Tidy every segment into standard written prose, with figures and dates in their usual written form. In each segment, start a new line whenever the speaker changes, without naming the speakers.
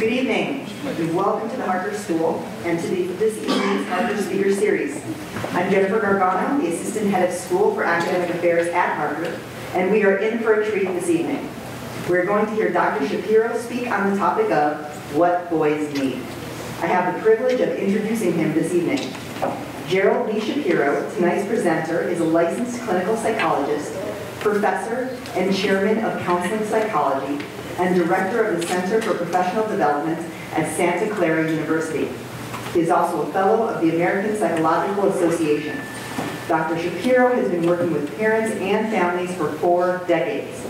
Good evening. Welcome to the Harker School and to this evening's Harker Speaker Series. I'm Jennifer Gargano, the Assistant Head of School for Academic Affairs at Harker, and we are in for a treat this evening. We're going to hear Dr. Shapiro speak on the topic of what boys need. I have the privilege of introducing him this evening. Jerrold Shapiro, tonight's presenter, is a licensed clinical psychologist, professor and chairman of counseling psychology, and director of the Center for Professional Development at Clara University. He is also a fellow of the American Psychological Association. Dr. Shapiro has been working with parents and families for 4 decades.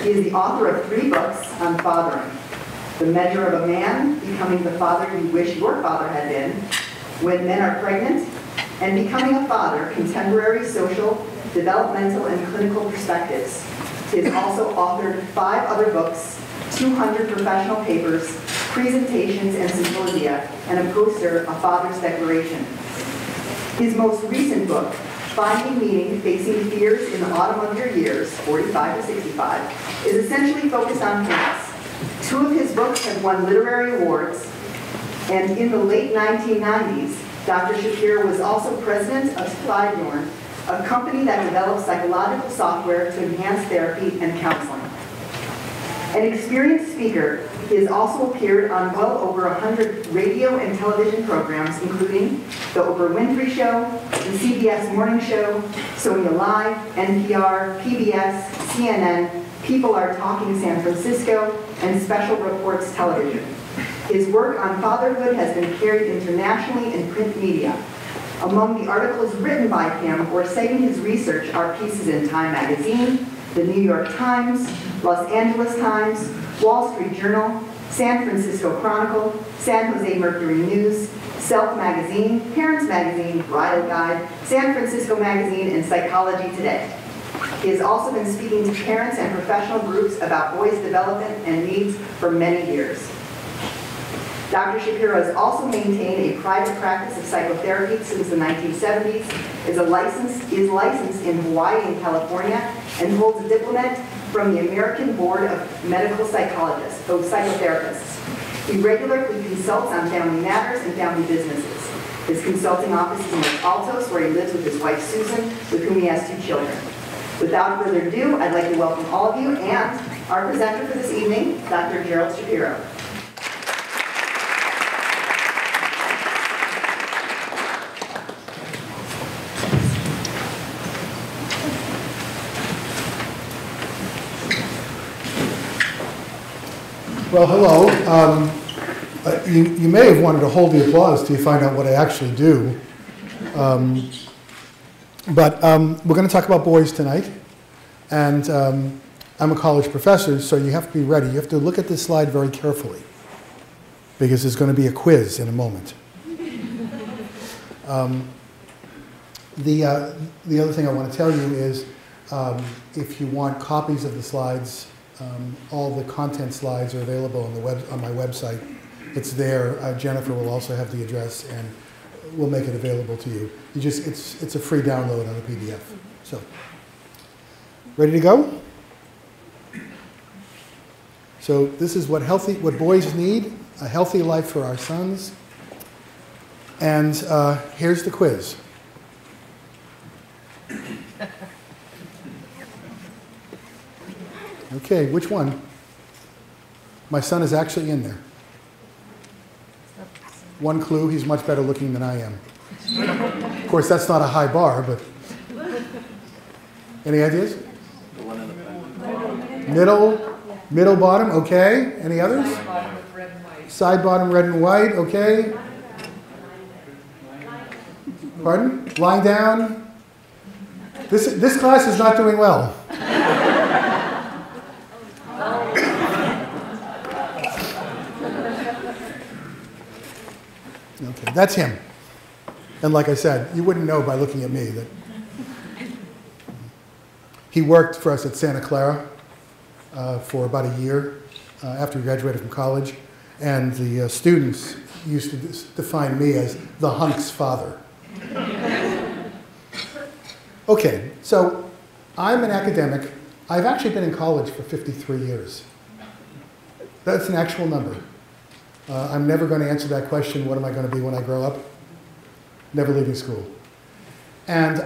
He is the author of 3 books on fathering: The Measure of a Man, Becoming the Father You Wish Your Father Had Been, When Men Are Pregnant, and Becoming a Father, Contemporary Social, Developmental, and Clinical Perspectives. He has also authored 5 other books, 200 professional papers, presentations and symposia, and a poster, A Father's Declaration. His most recent book, Finding Meaning, Facing Fears in the Autumn of Your Years, 45 to 65, is essentially focused on parents. 2 of his books have won literary awards, and in the late 1990s, Dr. Shapiro was also president of Slidehorn, a company that develops psychological software to enhance therapy and counseling. An experienced speaker, he has also appeared on well over 100 radio and television programs, including The Oprah Winfrey Show, The CBS Morning Show, Sonia Live, NPR, PBS, CNN, People Are Talking San Francisco, and Special Reports Television. His work on fatherhood has been carried internationally in print media. Among the articles written by him or citing his research are pieces in Time Magazine, the New York Times, Los Angeles Times, Wall Street Journal, San Francisco Chronicle, San Jose Mercury News, Self Magazine, Parents Magazine, Bridal Guide, San Francisco Magazine, and Psychology Today. He has also been speaking to parents and professional groups about boys' development and needs for many years. Dr. Shapiro has also maintained a private practice of psychotherapy since the 1970s, is licensed in Hawaii and California, and holds a diploma from the American Board of Medical Psychologists, both psychotherapists. He regularly consults on family matters and family businesses. His consulting office is in Los Altos, where he lives with his wife Susan, with whom he has 2 children. Without further ado, I'd like to welcome all of you and our presenter for this evening, Dr. Jerrold Shapiro.
Well, hello. You may have wanted to hold the applause till you find out what I actually do. But we're going to talk about boys tonight. And I'm a college professor, so you have to be ready. You have to look at this slide very carefully, because there's going to be a quiz in a moment. The other thing I want to tell you is if you want copies of the slides, all the content slides are available on my website. It's there. Jennifer will also have the address, and we'll make it available to you. It's a free download on a PDF. So, ready to go? So this is what boys need: a healthy life for our sons. And here's the quiz. Okay, which one? My son is actually in there. One clue, he's much better looking than I am. Of course, that's not a high bar, but... Any ideas?
The one in the back.
Middle bottom, okay. Any others?
Side bottom with red and white.
Side bottom, red and white, okay. Pardon? Lying down. This class is not doing well. Okay, that's him. And like I said, you wouldn't know by looking at me that he worked for us at Santa Clara for about a year after he graduated from college. And the students used to define me as the hunk's father. Okay, so I'm an academic. I've actually been in college for 53 years. That's an actual number. I'm never going to answer that question, what am I going to be when I grow up? Never leaving school. And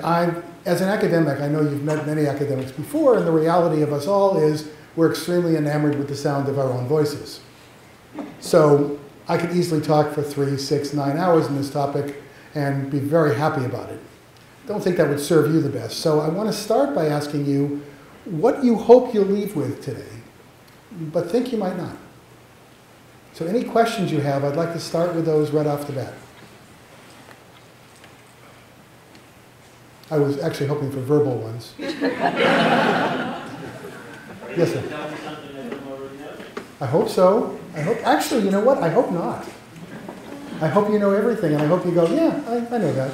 as an academic, I know you've met many academics before, and the reality of us all is we're extremely enamored with the sound of our own voices. So I could easily talk for 3, 6, 9 hours on this topic and be very happy about it. Don't think that would serve you the best. So I want to start by asking you what you hope you'll leave with today, but think you might not. So any questions you have, I'd like to start with those right off the bat. I was actually hoping for verbal ones. Yes, sir. I hope so. Actually, you know what? I hope not. I hope you know everything, and I hope you go, yeah, I know that.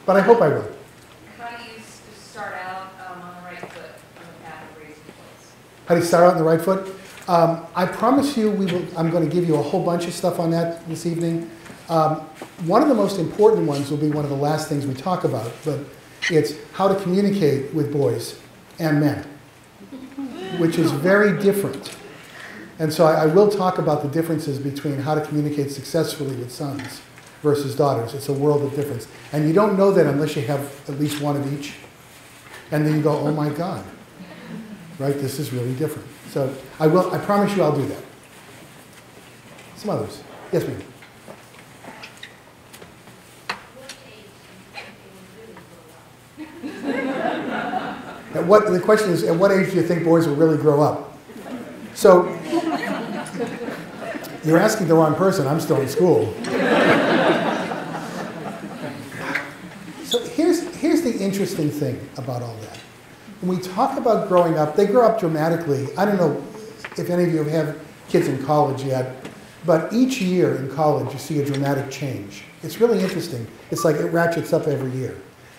But I hope I will.
How do you start out on the right foot on the path of raising kids?
How do you start out on the right foot? I promise you, I'm going to give you a whole bunch of stuff on that this evening. One of the most important ones will be one of the last things we talk about, but it's how to communicate with boys and men, which is very different. And so I will talk about the differences between how to communicate successfully with sons versus daughters. It's a world of difference. And you don't know that unless you have at least one of each. And then you go, oh my God, right? This is really different. So I promise you I'll do that. Some others. Yes, ma'am. The question is, at what age do you think boys will really grow up? So, you're asking the wrong person. I'm still in school. So here's the interesting thing about all that. When we talk about growing up, they grow up dramatically. I don't know if any of you have kids in college yet, but each year in college you see a dramatic change. It's really interesting. It's like it ratchets up every year.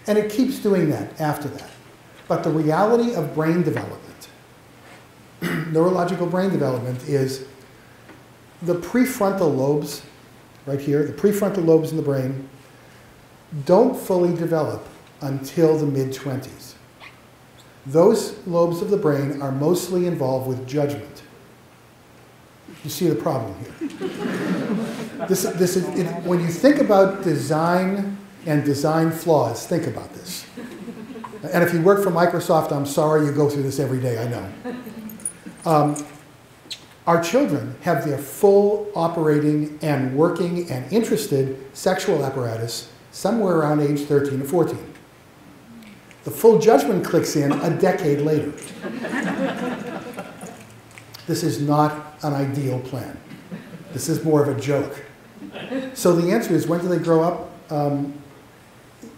And it keeps doing that after that. But the reality of brain development, neurological brain development, is the prefrontal lobes, right here, the prefrontal lobes in the brain, don't fully develop until the mid-20s. Those lobes of the brain are mostly involved with judgment. You see the problem here. When you think about design and design flaws, think about this. And if you work for Microsoft, I'm sorry you go through this every day, I know. Our children have their full operating and working and interested sexual apparatus somewhere around age 13 or 14. The full judgment clicks in a decade later. This is not an ideal plan. This is more of a joke. So the answer is, when do they grow up?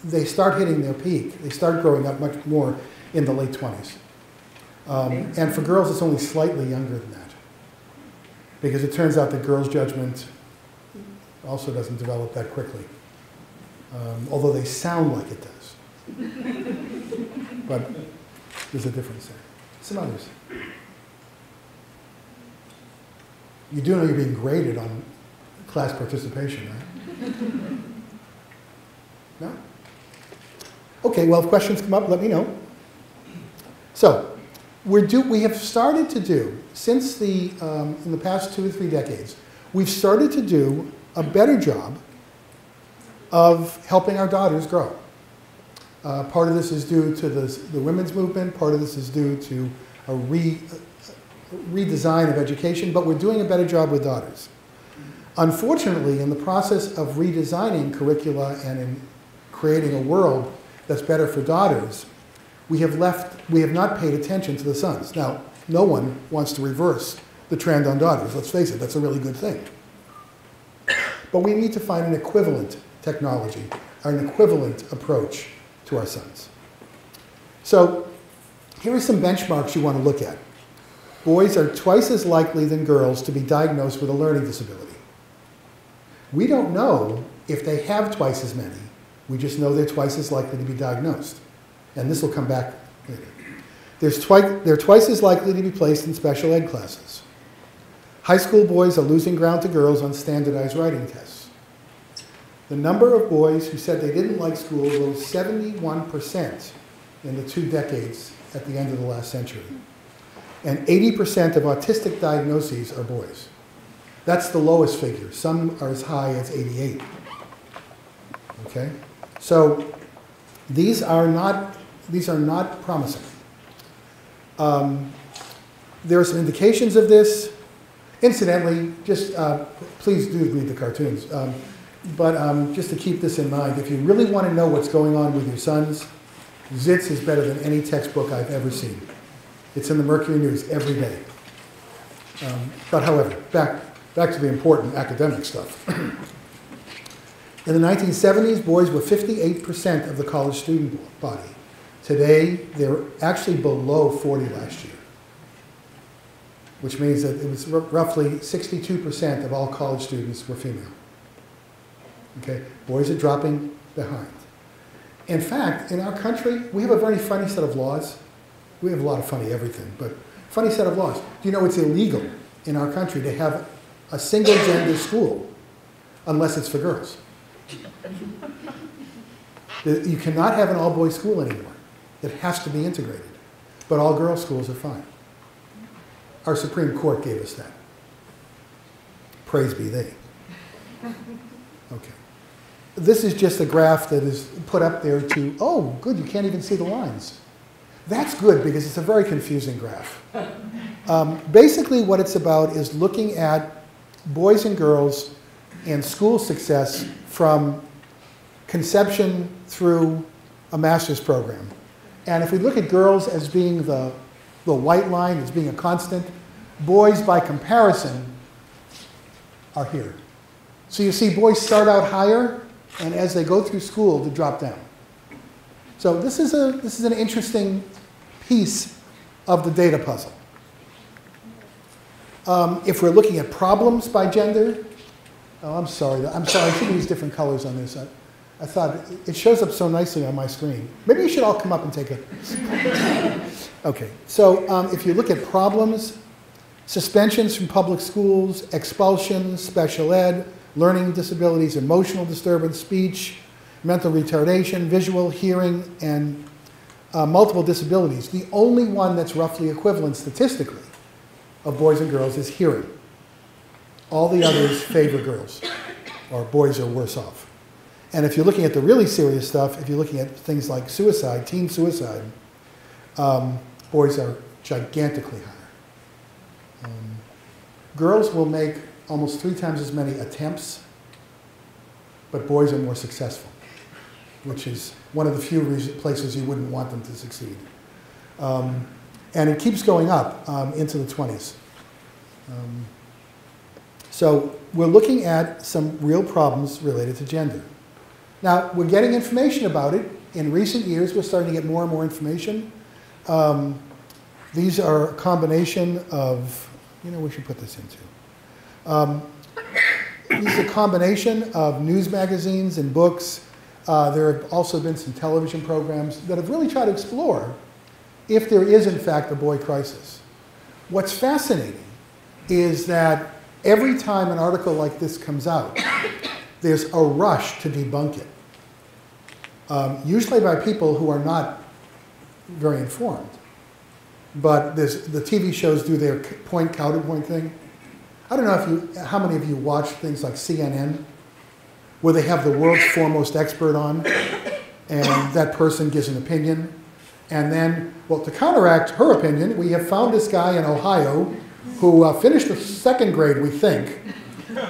They start hitting their peak. They start growing up much more in the late 20s. And for girls, it's only slightly younger than that. Because it turns out that girls' judgment also doesn't develop that quickly. Although they sound like it does. But there's a difference there. Some others. You do know you're being graded on class participation, right? No? Okay, well, if questions come up, let me know. So, we have started to do, since in the past 2 or 3 decades, we've started to do a better job of helping our daughters grow. Part of this is due to the women's movement, part of this is due to a redesign of education, but we're doing a better job with daughters. Unfortunately, in the process of redesigning curricula and in creating a world that's better for daughters, we have not paid attention to the sons. Now, no one wants to reverse the trend on daughters. Let's face it, that's a really good thing. But we need to find an equivalent technology, or an equivalent approach to our sons. So here are some benchmarks you want to look at. Boys are twice as likely than girls to be diagnosed with a learning disability. We don't know if they have twice as many. We just know they're twice as likely to be diagnosed. And this will come back later. They're twice as likely to be placed in special ed classes. High school boys are losing ground to girls on standardized writing tests. The number of boys who said they didn't like school rose 71% in the 2 decades at the end of the last century. And 80% of autistic diagnoses are boys. That's the lowest figure. Some are as high as 88. Okay? So these are not promising. There are some indications of this. Incidentally, just please do read the cartoons. But just to keep this in mind, if you really want to know what's going on with your sons, Zits is better than any textbook I've ever seen. It's in the Mercury News every day. But however, back to the important academic stuff. In the 1970s, boys were 58% of the college student body. Today, they're actually below 40 last year, which means that it was roughly 62% of all college students were female. Okay, boys are dropping behind. In fact, in our country, we have a very funny set of laws. We have a lot of funny everything, but funny set of laws. Do you know it's illegal in our country to have a single gender school unless it's for girls? You cannot have an all-boys school anymore. It has to be integrated. But all-girls schools are fine. Our Supreme Court gave us that. Praise be they. Okay. This is just a graph that is put up there to, oh, good, you can't even see the lines. That's good because it's a very confusing graph. Basically what it's about is looking at boys and girls and school success from conception through a master's program. And if we look at girls as being the white line, as being a constant, boys by comparison are here. So you see boys start out higher, and as they go through school, they drop down. So this is an interesting piece of the data puzzle. If we're looking at problems by gender, oh, I'm sorry, I should use different colors on this. I thought it shows up so nicely on my screen. Maybe you should all come up and take a... Okay, so if you look at problems, suspensions from public schools, expulsions, special ed, learning disabilities, emotional disturbance, speech, mental retardation, visual, hearing, and multiple disabilities. The only one that's roughly equivalent statistically of boys and girls is hearing. All the others favor girls, or boys are worse off. And if you're looking at the really serious stuff, if you're looking at things like suicide, teen suicide, boys are gigantically higher. Girls will make almost 3 times as many attempts, but boys are more successful, which is one of the few places you wouldn't want them to succeed. And it keeps going up into the 20s. So we're looking at some real problems related to gender. Now, we're getting information about it. In recent years, we're starting to get more and more information. These are a combination of, we should put this into. These are a combination of news magazines and books. There have also been some television programs that have really tried to explore if there is, in fact, a boy crisis. What's fascinating is that every time an article like this comes out, there's a rush to debunk it, usually by people who are not very informed. But the TV shows do their counterpoint thing. I don't know how many of you watch things like CNN, where they have the world's foremost expert on, and that person gives an opinion. And then, well, to counteract her opinion, we have found this guy in Ohio who finished the 2nd grade, we think,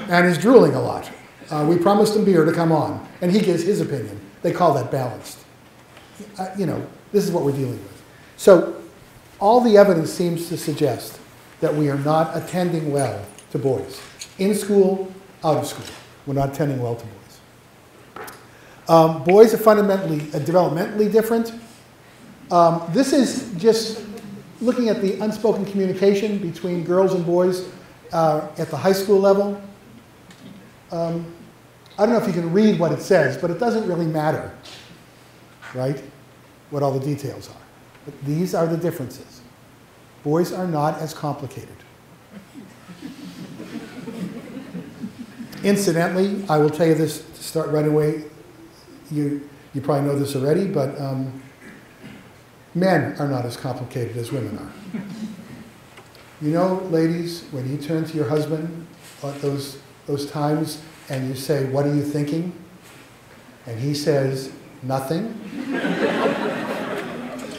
and is drooling a lot. We promised him beer to come on, and he gives his opinion. They call that balanced. This is what we're dealing with. So all the evidence seems to suggest that we are not attending well to boys. In school, out of school. We're not attending well to boys. Boys are fundamentally, developmentally different. This is just looking at the unspoken communication between girls and boys at the high school level. I don't know if you can read what it says, but it doesn't really matter, right, what all the details are. But these are the differences. Boys are not as complicated. Incidentally, I will tell you this to start right away. You probably know this already, but men are not as complicated as women are. You know, ladies, when you turn to your husband at those times and you say, "What are you thinking?" and he says, "Nothing,"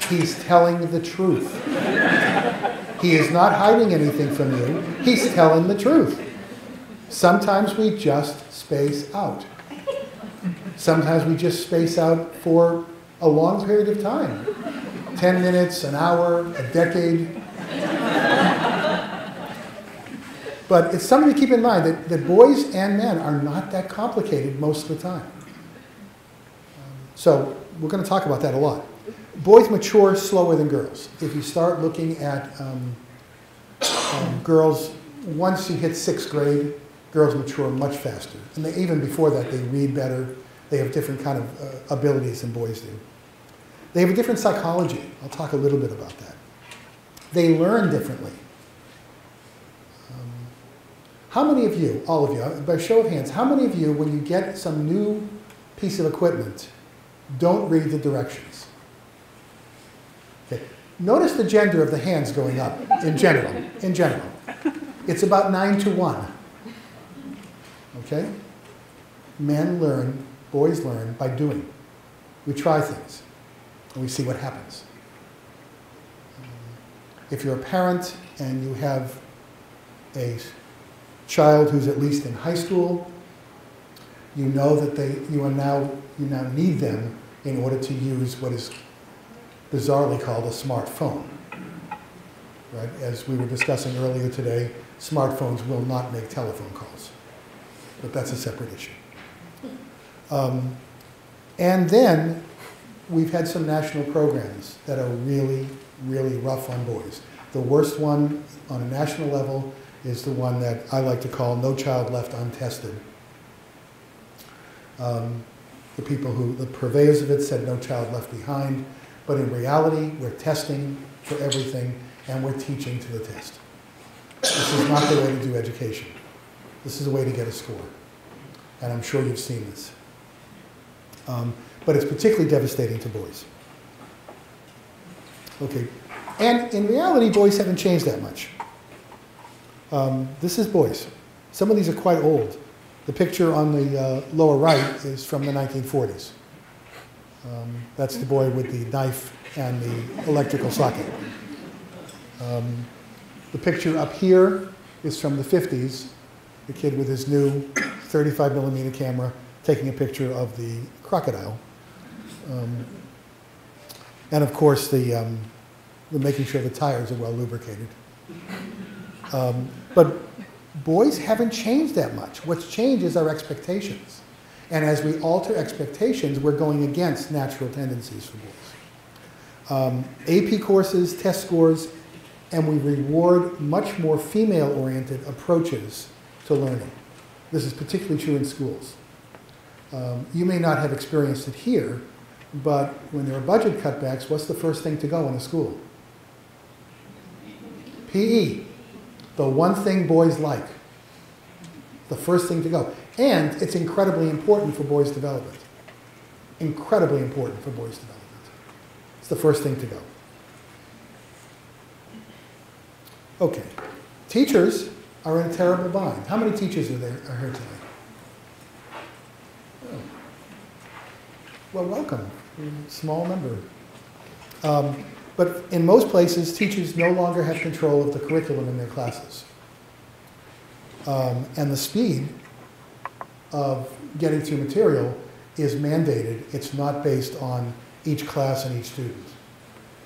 he's telling the truth. He is not hiding anything from you. He's telling the truth. Sometimes we just space out. Sometimes we just space out for a long period of time. 10 minutes, an hour, a decade. But it's something to keep in mind that boys and men are not that complicated most of the time. So we're going to talk about that a lot. Boys mature slower than girls. If you start looking at girls, once you hit 6th grade, girls mature much faster. And even before that, they read better. They have different kind of abilities than boys do. They have a different psychology. I'll talk a little bit about that. They learn differently. How many of you, all of you, by show of hands, how many of you, when you get some new piece of equipment, don't read the directions? Okay. Notice the gender of the hands going up in general. In general. It's about 9-to-1. Okay? Men learn, boys learn by doing. We try things, and we see what happens. If you're a parent and you have a child who's at least in high school, you know that you now need them in order to use what is bizarrely called a smartphone. Right? As we were discussing earlier today, smartphones will not make telephone calls, but that's a separate issue. And then we've had some national programs that are really, really rough on boys. The worst one on a national level is the one that I like to call No Child Left Untested. The purveyors of it said No Child Left Behind, but in reality, we're testing for everything and we're teaching to the test. This is not the way to do education. This is a way to get a score. And I'm sure you've seen this. But it's particularly devastating to boys. Okay, and in reality, boys haven't changed that much. This is boys. Some of these are quite old. The picture on the lower right is from the 1940s. That's the boy with the knife and the electrical socket. The picture up here is from the 50s, the kid with his new 35mm camera taking a picture of the crocodile. And of course, the making sure the tires are well lubricated. But boys haven't changed that much. What's changed is our expectations. And as we alter expectations, we're going against natural tendencies for boys. AP courses, test scores, and we reward much more female-oriented approaches to learning. This is particularly true in schools. You may not have experienced it here, but when there are budget cutbacks, what's the first thing to go in a school? PE. The one thing boys like. The first thing to go. And it's incredibly important for boys' development. Incredibly important for boys' development. It's the first thing to go. Okay. Teachers are in a terrible bind. Are many teachers are here tonight? Oh. Well, welcome. Small number. But in most places, teachers no longer have control of the curriculum in their classes. And the speed of getting through material is mandated. It's not based on each class and each student.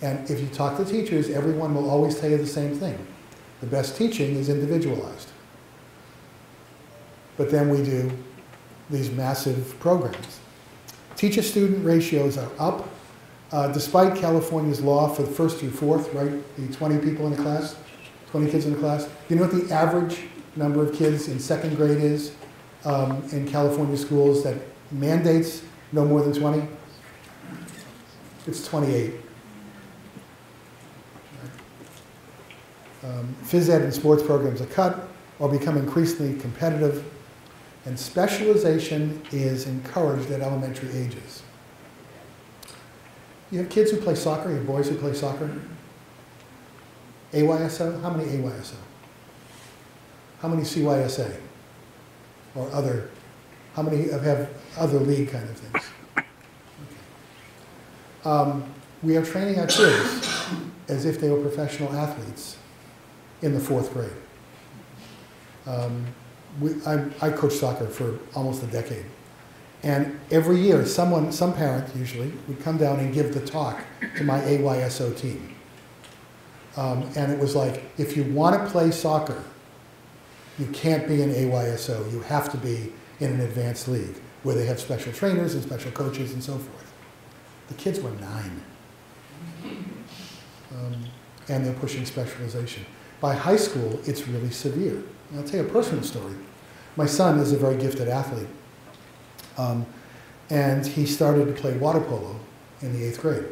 And if you talk to teachers, everyone will always tell you the same thing. The best teaching is individualized. But then we do these massive programs. Teacher-student ratios are up. Despite California's law for the first through fourth, right, the 20 people in a class, 20 kids in a class. Do you know what the average number of kids in second grade is in California schools that mandates no more than 20? It's 28. Phys ed and sports programs are cut or become increasingly competitive, and specialization is encouraged at elementary ages. You have kids who play soccer, you have boys who play soccer. AYSO? How many AYSO? How many CYSA? Or other, how many have other league kind of things? Okay. We are training our kids as if they were professional athletes in the 4th grade. I coached soccer for almost a decade. And every year, some parent usually, would come down and give the talk to my AYSO team. And it was like, if you want to play soccer, you can't be an AYSO. You have to be in an advanced league where they have special trainers and special coaches and so forth. The kids were 9. And they're pushing specialization. By high school, it's really severe. And I'll tell you a personal story. My son is a very gifted athlete. And he started to play water polo in the 8th grade.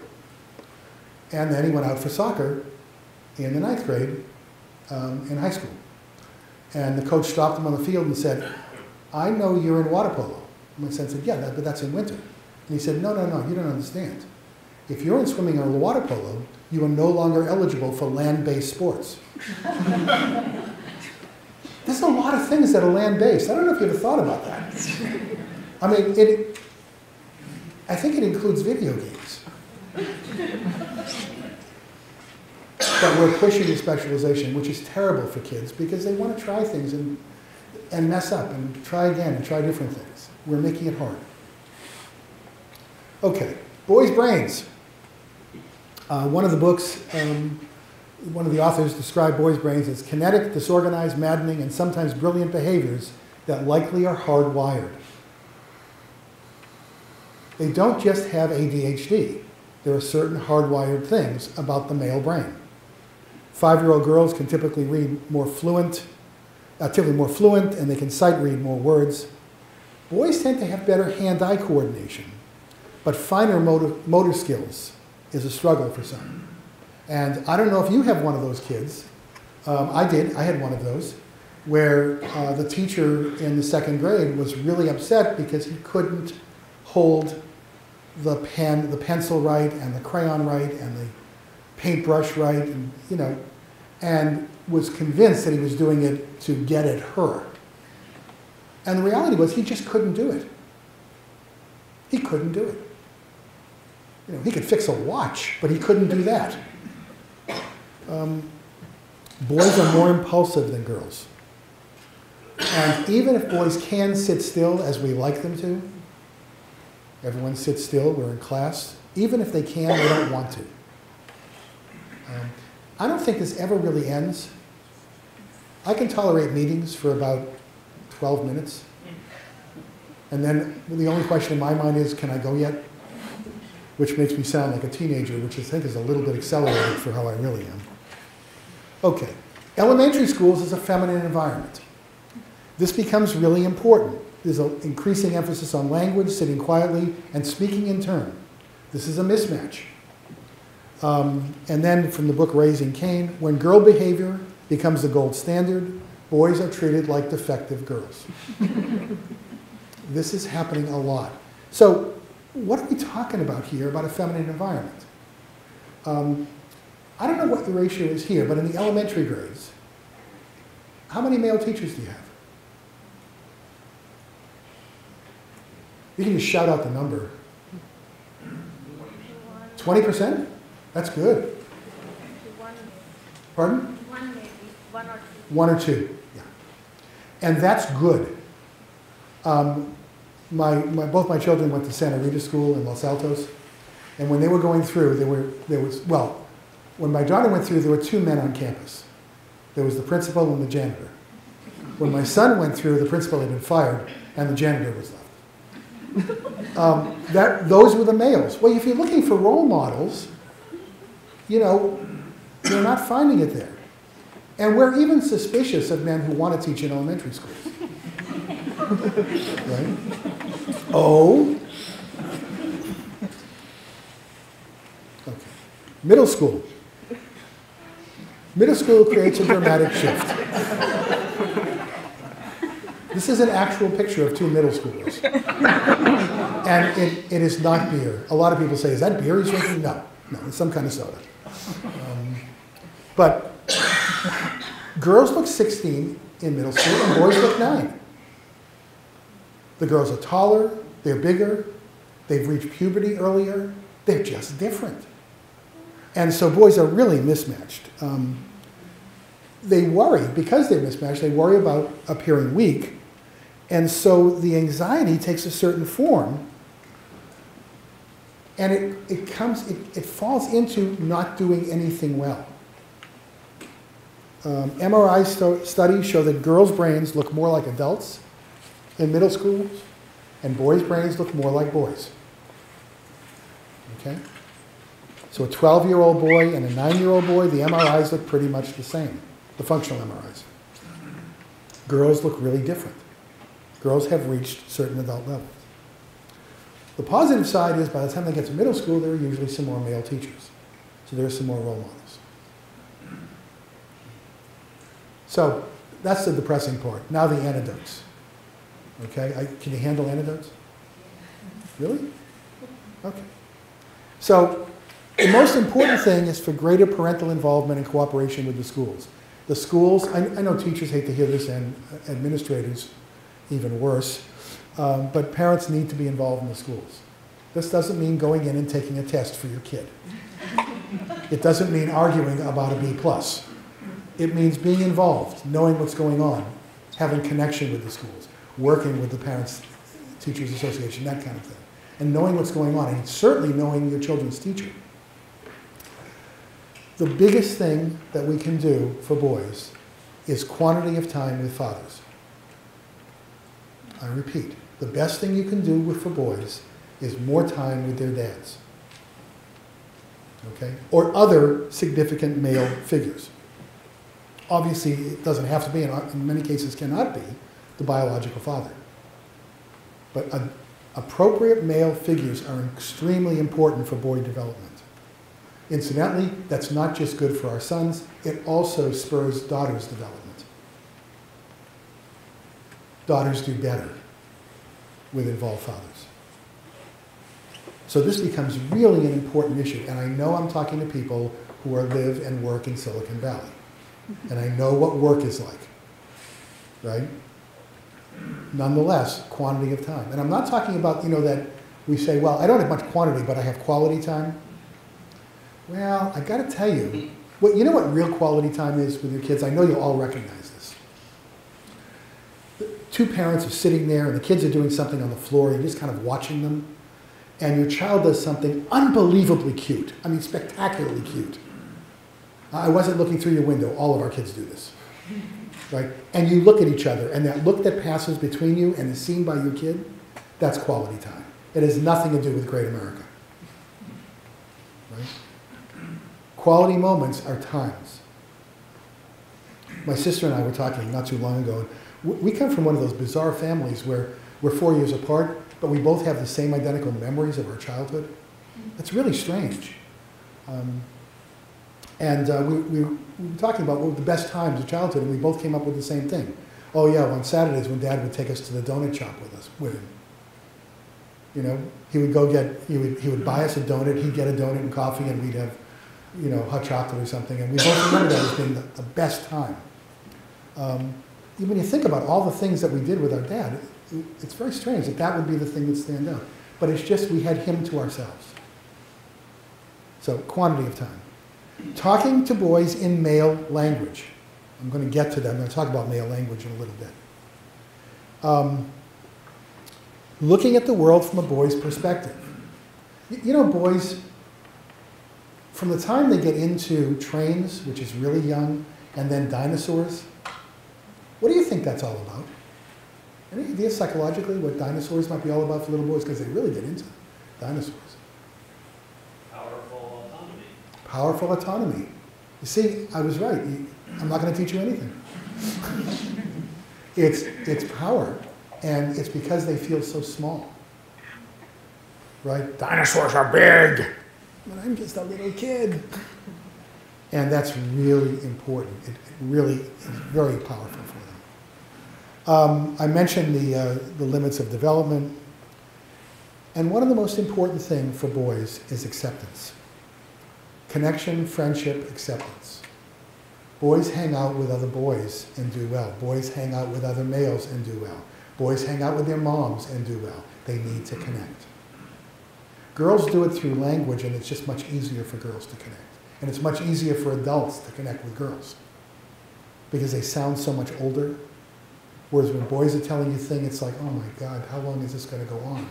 And then he went out for soccer in the 9th grade in high school. And the coach stopped him on the field and said, I know you're in water polo. And my son said, yeah, but that's in winter. And he said, no, you don't understand. If you're in swimming or water polo, you are no longer eligible for land-based sports. There's a lot of things that are land-based. I don't know if you ever thought about that. I mean, I think it includes video games. But we're pushing the specialization, which is terrible for kids because they want to try things and mess up and try again and try different things. We're making it hard. Okay, boys' brains. One of the books, one of the authors described boys' brains as kinetic, disorganized, maddening, and sometimes brilliant behaviors that likely are hardwired. They don't just have ADHD. There are certain hardwired things about the male brain. 5-year-old girls can typically read more fluent, and they can sight read more words. Boys tend to have better hand-eye coordination, but finer motor skills is a struggle for some. And I don't know if you have one of those kids. I did. I had one of those, where the teacher in the 2nd grade was really upset because he couldn't hold the pencil right, and the crayon right, and the paintbrush right, and was convinced that he was doing it to get at her. And the reality was he just couldn't do it. He couldn't do it. He could fix a watch, but he couldn't do that. Boys are more impulsive than girls. And even if boys can sit still as we like them to, everyone sits still, we're in class, even if they can, they don't want to. I don't think this ever really ends. I can tolerate meetings for about 12 minutes. And then the only question in my mind is, can I go yet? Which makes me sound like a teenager, which I think is a little bit accelerated for how I really am. Okay, elementary schools is a feminine environment. This becomes really important. There's an increasing emphasis on language, sitting quietly, and speaking in turn. This is a mismatch. And then from the book Raising Cain, when girl behavior becomes the gold standard, boys are treated like defective girls. This is happening a lot. So what are we talking about here about a feminine environment? I don't know what the ratio is here, but in the elementary grades, how many male teachers do you have? You can just shout out the number. 20%? That's good. Pardon?
One maybe, 1 or 2.
1 or 2, yeah. And that's good. Both my children went to Santa Rita School in Los Altos, and when they were going through, when my daughter went through, there were 2 men on campus. There was the principal and the janitor. When my son went through, the principal had been fired, and the janitor was left. Those were the males. Well, if you're looking for role models, you're not finding it there. And we're even suspicious of men who want to teach in elementary schools. Right? Oh. Okay. Middle school. Middle school creates a dramatic shift. This is an actual picture of 2 middle schoolers. And it is not beer. A lot of people say, is that beer he's drinking? No, it's some kind of soda. But Girls look 16 in middle school and boys look 9. The girls are taller, they're bigger, they've reached puberty earlier, they're just different. And so boys are really mismatched. They worry, because they're mismatched, they worry about appearing weak, and so the anxiety takes a certain form, and it falls into not doing anything well. MRI studies show that girls' brains look more like adults in middle schools, and boys' brains look more like boys. Okay? So a 12-year-old boy and a 9-year-old boy, the MRIs look pretty much the same, the functional MRIs. Girls look really different. Girls have reached certain adult levels. The positive side is by the time they get to middle school, there are usually some more male teachers. So there are some more role models. So that's the depressing part. Now the antidotes. Okay, can you handle antidotes? Really? Okay. So the most important thing is for greater parental involvement and cooperation with the schools. The schools, I know teachers hate to hear this and administrators even worse, but parents need to be involved in the schools. This doesn't mean going in and taking a test for your kid. It doesn't mean arguing about a B+. It means being involved, knowing what's going on, having connection with the schools, working with the Parents Teachers Association, that kind of thing, and knowing what's going on, and certainly knowing your children's teacher. The biggest thing that we can do for boys is quantity of time with fathers. I repeat, the best thing you can do for boys is more time with their dads, okay, or other significant male figures. Obviously, it doesn't have to be, and in many cases cannot be, the biological father. But appropriate male figures are extremely important for boy development. Incidentally, that's not just good for our sons, it also spurs daughters' development. Daughters do better with involved fathers. So this becomes really an important issue, and I know I'm talking to people who live and work in Silicon Valley. And I know what work is like, right? Nonetheless, quantity of time. And I'm not talking about, that we say, well, I don't have much quantity, but I have quality time. Well, I got to tell you, you know what real quality time is with your kids? I know you'll all recognize this. Two parents are sitting there, and the kids are doing something on the floor, and you're just kind of watching them, and your child does something unbelievably cute. I mean, spectacularly cute. I wasn't looking through your window. All of our kids do this, right? And you look at each other, and that look that passes between you and is seen by your kid, that's quality time. It has nothing to do with great America, right? Quality moments are times. My sister and I were talking not too long ago. We come from one of those bizarre families where we're 4 years apart, but we both have the same identical memories of our childhood. It's really strange. We were talking about what were the best times of childhood, and we both came up with the same thing. Oh yeah, on Saturdays when Dad would take us to the donut shop with him. He would buy us a donut, he'd get a donut and coffee, and we'd have, hot chocolate or something, and we both remember that as being the best time. When you think about all the things that we did with our dad, it's very strange that would be the thing that stands out. But it's just we had him to ourselves. So quantity of time. Talking to boys in male language. I'm going to get to that. I'm going to talk about male language in a little bit. Looking at the world from a boy's perspective. Boys, from the time they get into trains, which is really young, and then dinosaurs, what do you think that's all about? Any idea psychologically what dinosaurs might be all about for little boys? Because they really get into dinosaurs. Powerful autonomy. You see, I was right. I'm not going to teach you anything. It's power, and it's because they feel so small. Right? Dinosaurs are big, but I'm just a little kid. And that's really important. It really is very powerful for them. I mentioned the limits of development. And one of the most important things for boys is acceptance. Connection, friendship, acceptance. Boys hang out with other boys and do well. Boys hang out with other males and do well. Boys hang out with their moms and do well. They need to connect. Girls do it through language, and it's just much easier for girls to connect. And it's much easier for adults to connect with girls because they sound so much older. Whereas when boys are telling you things, it's like, oh my God, how long is this going to go on?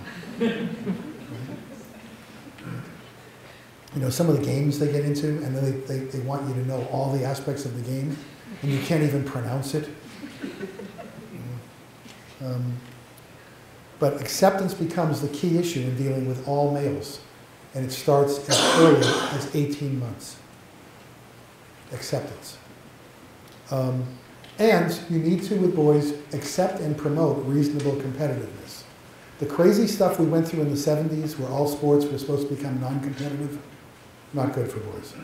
You know, some of the games they get into, and then they want you to know all the aspects of the game, and you can't even pronounce it. But acceptance becomes the key issue in dealing with all males, and it starts as early as 18 months. Acceptance. And you need to, with boys, accept and promote reasonable competitiveness. The crazy stuff we went through in the 70s, where all sports were supposed to become non-competitive, not good for boys.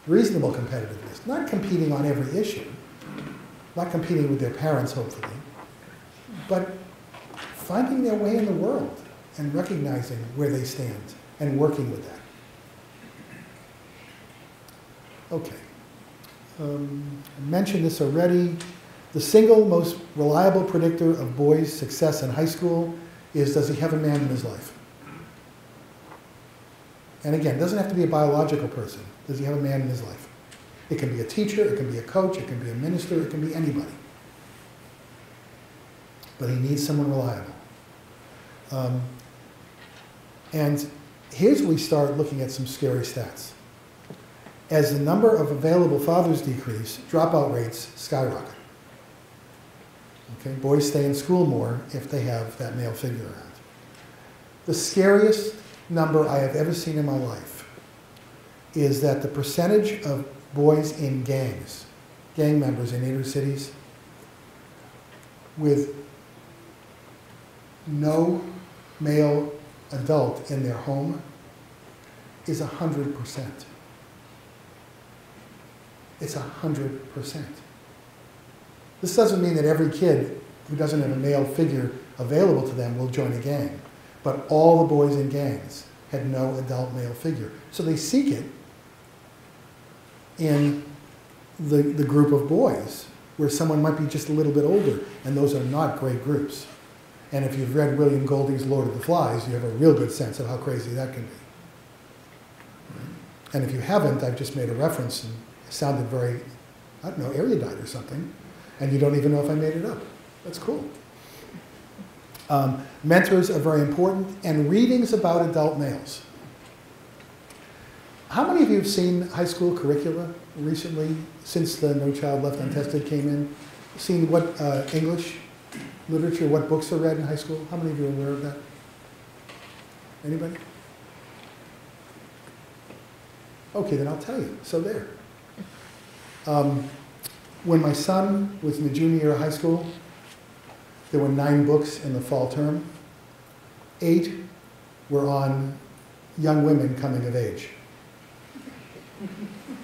Reasonable competitiveness, not competing on every issue, not competing with their parents, hopefully, but finding their way in the world and recognizing where they stand and working with that. Okay. I mentioned this already. The single most reliable predictor of boys' success in high school is, does he have a man in his life? And again, it doesn't have to be a biological person. Does he have a man in his life? It can be a teacher, it can be a coach, it can be a minister, it can be anybody. But he needs someone reliable. And here's where we start looking at some scary stats. As the number of available fathers decrease, dropout rates skyrocket. Okay? Boys stay in school more if they have that male figure around. The scariest number I have ever seen in my life is that the percentage of boys in gangs, gang members in inner cities, with no male adult in their home is 100%. It's 100%. This doesn't mean that every kid who doesn't have a male figure available to them will join a gang. But all the boys in gangs had no adult male figure. So they seek it in the group of boys where someone might be just a little bit older, and those are not great groups. And if you've read William Golding's Lord of the Flies, you have a real good sense of how crazy that can be. And if you haven't, I've just made a reference and it sounded very, I don't know, erudite or something, and you don't even know if I made it up. That's cool. Mentors are very important, and readings about adult males. How many of you have seen high school curricula recently, since the No Child Left Untested came in? Seen what English literature, what books are read in high school? How many of you are aware of that? Anybody? Okay, then I'll tell you. So there. When my son was in the junior year of high school, there were 9 books in the fall term. 8 were on young women coming of age.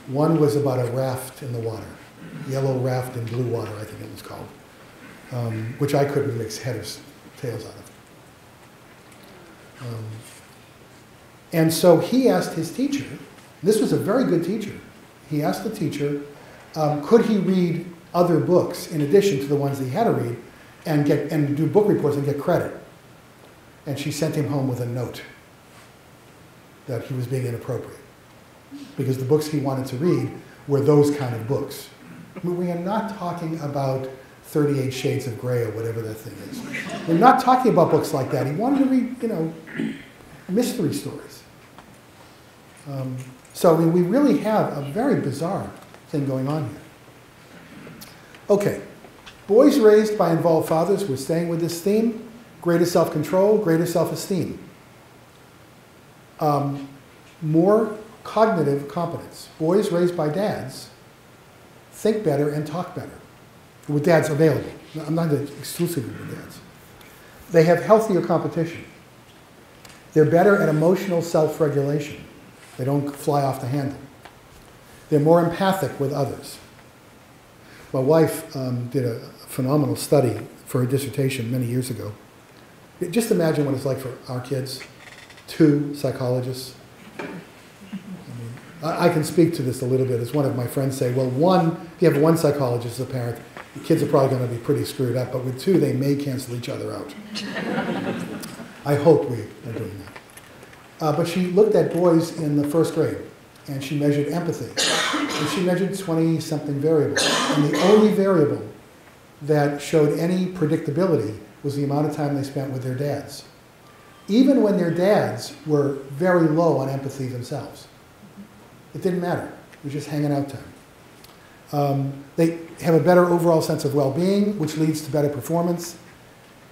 1 was about a raft in the water, yellow raft in blue water, I think it was called, which I couldn't mix head or tails out of. And so he asked his teacher, this was a very good teacher, he asked the teacher, could he read other books in addition to the ones that he had to read and do book reports and get credit. And she sent him home with a note that he was being inappropriate because the books he wanted to read were those kind of books. I mean, we are not talking about 38 Shades of Grey or whatever that thing is. We're not talking about books like that. He wanted to read, you know, mystery stories. So I mean, we really have a very bizarre thing going on here. Okay, boys raised by involved fathers, we're staying with this theme, greater self-control, greater self-esteem. More cognitive competence. Boys raised by dads think better and talk better, with dads available. I'm not exclusively with dads. They have healthier competition. They're better at emotional self-regulation. They don't fly off the handle. They're more empathic with others. My wife did a phenomenal study for her dissertation many years ago. Just imagine what it's like for our kids, 2 psychologists. I mean, I can speak to this a little bit. As one of my friends say, well, if you have one psychologist as a parent, the kids are probably going to be pretty screwed up, but with two, they may cancel each other out. I hope we are doing that. But she looked at boys in the first grade, and she measured empathy. And she measured 20-something variables. And the only variable that showed any predictability was the amount of time they spent with their dads. Even when their dads were very low on empathy themselves. It didn't matter. It was just hanging out time. They have a better overall sense of well-being, which leads to better performance.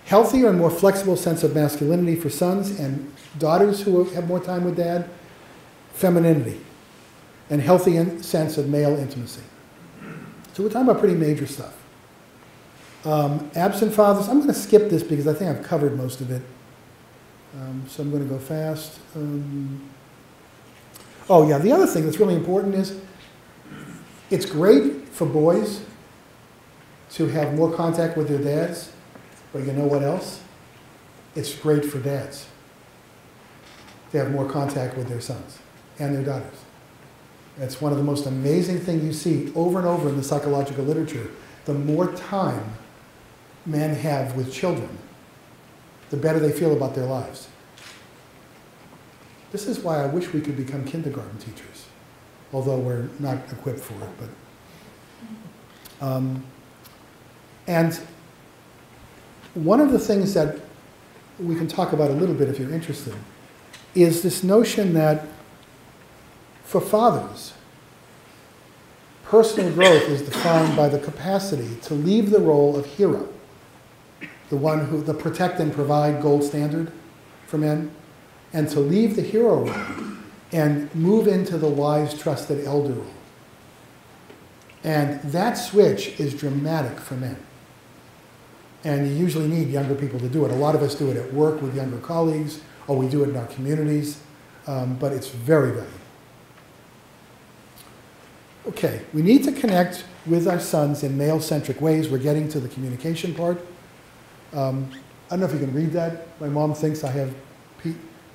Healthier and more flexible sense of masculinity for sons and daughters who have more time with dad. Femininity. And healthy sense of male intimacy. So we're talking about pretty major stuff. Absent fathers, I'm going to skip this because I think I've covered most of it. So I'm going to go fast. Oh yeah, the other thing that's really important is it's great for boys to have more contact with their dads, but you know what else? It's great for dads to have more contact with their sons and their daughters. It's one of the most amazing things you see over and over in the psychological literature. The more time men have with children, the better they feel about their lives. This is why I wish we could become kindergarten teachers, although we're not equipped for it. And one of the things that we can talk about a little bit if you're interested is this notion that for fathers, personal growth is defined by the capacity to leave the role of hero, the protect and provide gold standard for men, and to leave the hero role and move into the wise, trusted elder role. And that switch is dramatic for men. And you usually need younger people to do it. A lot of us do it at work with younger colleagues, or we do it in our communities, but it's very, very. Okay, we need to connect with our sons in male-centric ways. We're getting to the communication part. I don't know if you can read that. My mom thinks I have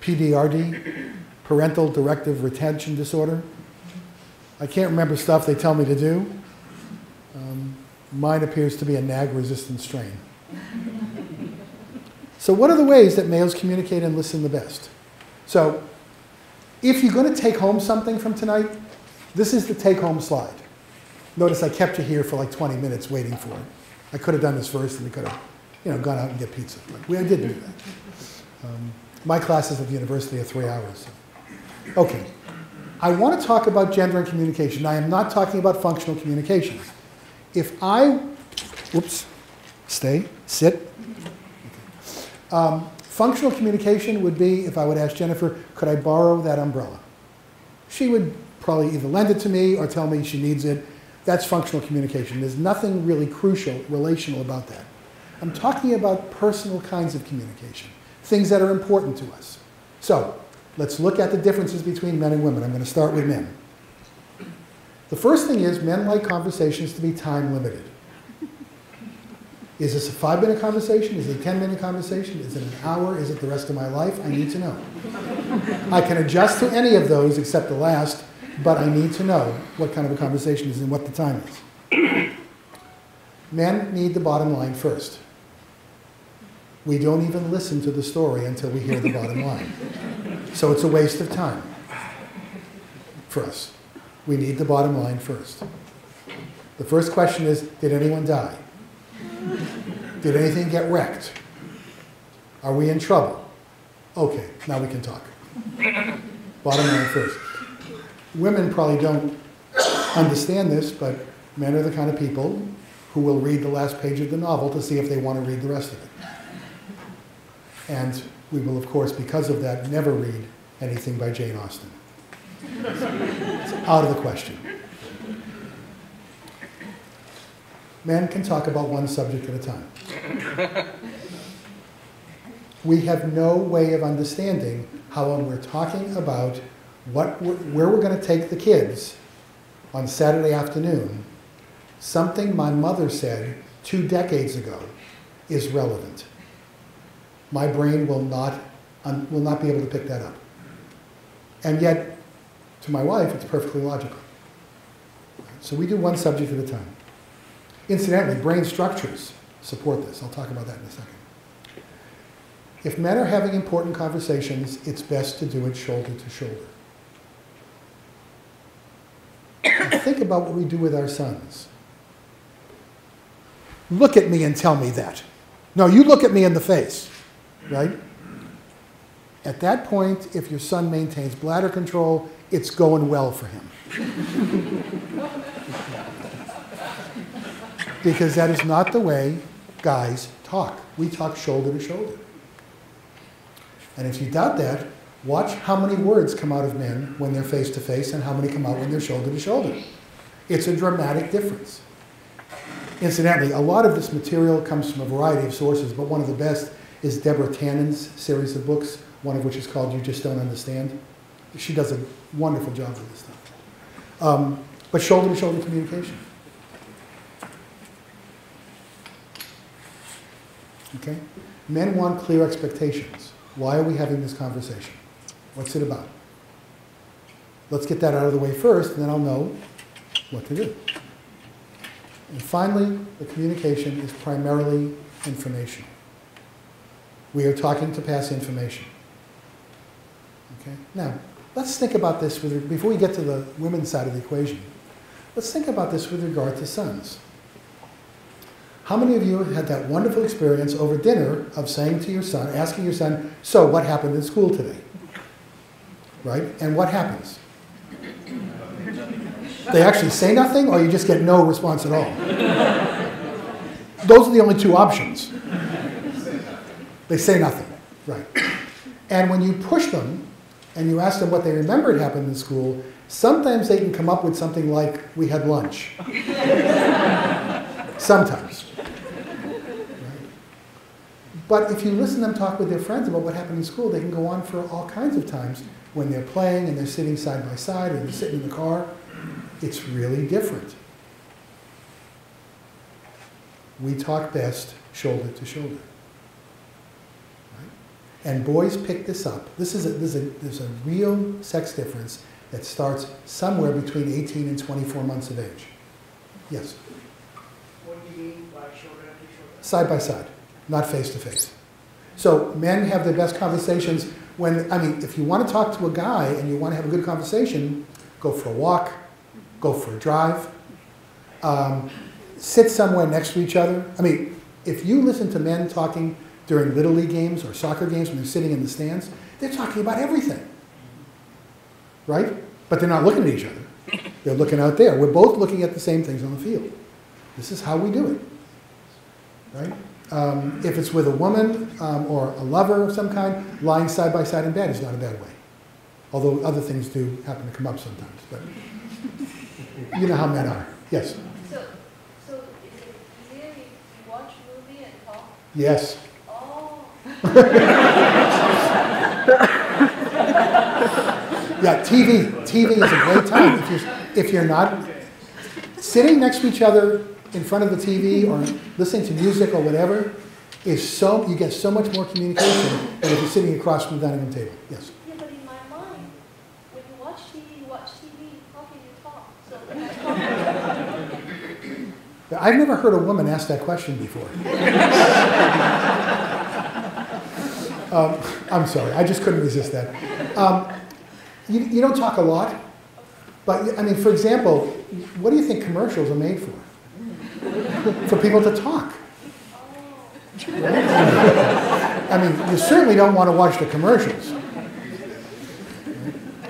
PDRD, parental directive retention disorder. I can't remember stuff they tell me to do. Mine appears to be a nag-resistant strain. So what are the ways that males communicate and listen the best? So if you're going to take home something from tonight, this is the take-home slide. Notice I kept you here for like 20 minutes waiting for it. I could have done this first and we could have gone out and get pizza. But I did do that. My classes at the university are 3 hours. So. Okay. I want to talk about gender and communication. I am not talking about functional communications. If I, sit. Okay. Functional communication would be if I would ask Jennifer, could I borrow that umbrella? She would probably either lend it to me or tell me she needs it. That's functional communication. There's nothing really crucial, relational about that. I'm talking about personal kinds of communication, things that are important to us. So let's look at the differences between men and women. I'm going to start with men. The first thing is men like conversations to be time limited. Is this a 5-minute conversation? Is it a 10-minute conversation? Is it an hour? Is it the rest of my life? I need to know. I can adjust to any of those except the last, but I need to know what kind of a conversation is and what the time is. Men need the bottom line first. We don't even listen to the story until we hear the bottom line. So it's a waste of time for us. We need the bottom line first. The first question is, did anyone die? Did anything get wrecked? Are we in trouble? Okay, now we can talk. Bottom line first. Women probably don't understand this, but men are the kind of people who will read the last page of the novel to see if they want to read the rest of it. And we will, of course, because of that, never read anything by Jane Austen. It's out of the question. Men can talk about one subject at a time. We have no way of understanding how when we're talking about where we're going to take the kids on Saturday afternoon, something my mother said 2 decades ago is relevant. My brain will not be able to pick that up. And yet, To my wife, it's perfectly logical. So we do one subject at a time. Incidentally, brain structures support this. I'll talk about that in a second. If men are having important conversations, it's best to do it shoulder to shoulder. Now think about what we do with our sons. Look at me and tell me that. No, you look at me in the face, right? At that point, if your son maintains bladder control, it's going well for him. Because that is not the way guys talk. We talk shoulder to shoulder. And if you doubt that, watch how many words come out of men when they're face to face and how many come out when they're shoulder to shoulder. It's a dramatic difference. Incidentally, a lot of this material comes from a variety of sources, but one of the best is Deborah Tannen's series of books, one of which is called You Just Don't Understand. She does a wonderful job with this stuff. But shoulder to shoulder communication. Okay? Men want clear expectations. Why are we having this conversation? What's it about? Let's get that out of the way first, and then I'll know what to do. And finally, the communication is primarily information. We are talking to pass information. Okay? Now, let's think about this before we get to the women's side of the equation. Let's think about this with regard to sons. How many of you had that wonderful experience over dinner of saying to your son, asking your son, so what happened in school today? Right? And what happens? They actually say nothing, or you just get no response at all? Those are the only two options. They say nothing. Right. And when you push them, and you ask them what they remembered happened in school, sometimes they can come up with something like, we had lunch. Sometimes. But if you listen to them talk with their friends about what happened in school, they can go on for all kinds of times when they're playing and they're sitting side by side or they're sitting in the car. It's really different. We talk best shoulder to shoulder. Right? And boys pick this up. There's a real sex difference that starts somewhere between 18 and 24 months of age. Yes?
What do you mean by shoulder to shoulder?
Side by side. Not face to face. So men have their best conversations when, if you want to talk to a guy and you want to have a good conversation, go for a walk, go for a drive, sit somewhere next to each other. If you listen to men talking during Little League games or soccer games when they're sitting in the stands, they're talking about everything, right? But they're not looking at each other. They're looking out there. We're both looking at the same things on the field. This is how we do it, right? If it's with a woman or a lover of some kind, lying side by side in bed is not a bad way. Although other things do happen to come up sometimes. But you know how men are. Yes?
So is it easier if you watch a movie and talk?
Yes.
Oh.
Yeah, TV is a great time. If you're not sitting next to each other in front of the TV or listening to music or whatever, you get so much more communication than if you're sitting across from the dining room table. Yes?
Yeah, but in my mind, when you watch TV, how can you talk? So
I've never heard a woman ask that question before. I'm sorry, I just couldn't resist that. You don't talk a lot, but for example, what do you think commercials are made for? For people to talk. You certainly don't want to watch the commercials.